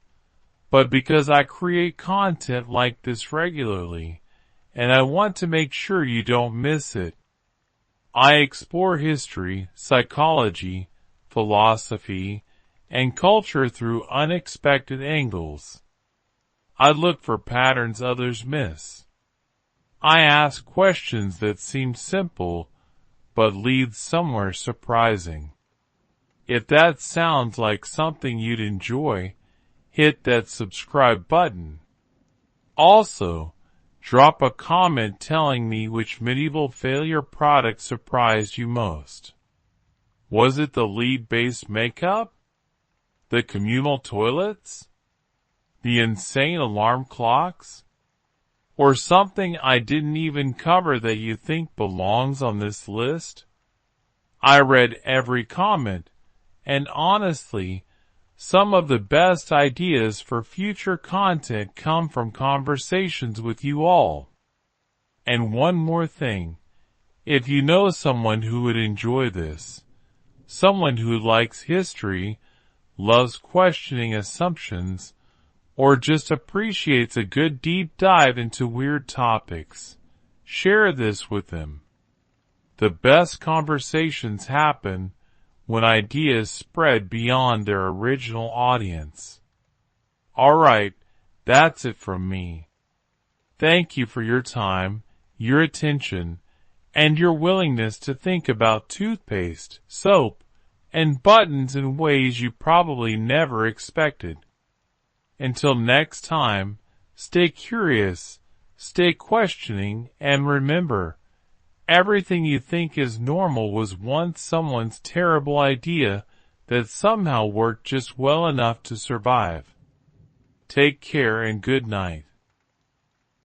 but because I create content like this regularly, and I want to make sure you don't miss it. I explore history, psychology, philosophy, and culture through unexpected angles. I look for patterns others miss. I ask questions that seem simple, but lead somewhere surprising. If that sounds like something you'd enjoy, hit that subscribe button. Also, drop a comment telling me which medieval failure product surprised you most. Was it the lead-based makeup? The communal toilets? The insane alarm clocks? Or something I didn't even cover that you think belongs on this list? I read every comment, and honestly, some of the best ideas for future content come from conversations with you all. And one more thing, if you know someone who would enjoy this, someone who likes history, loves questioning assumptions, or just appreciates a good deep dive into weird topics, share this with them. The best conversations happen when ideas spread beyond their original audience. Alright, that's it from me. Thank you for your time, your attention, and your willingness to think about toothpaste, soap, and buttons in ways you probably never expected. Until next time, stay curious, stay questioning, and remember, everything you think is normal was once someone's terrible idea that somehow worked just well enough to survive. Take care and good night.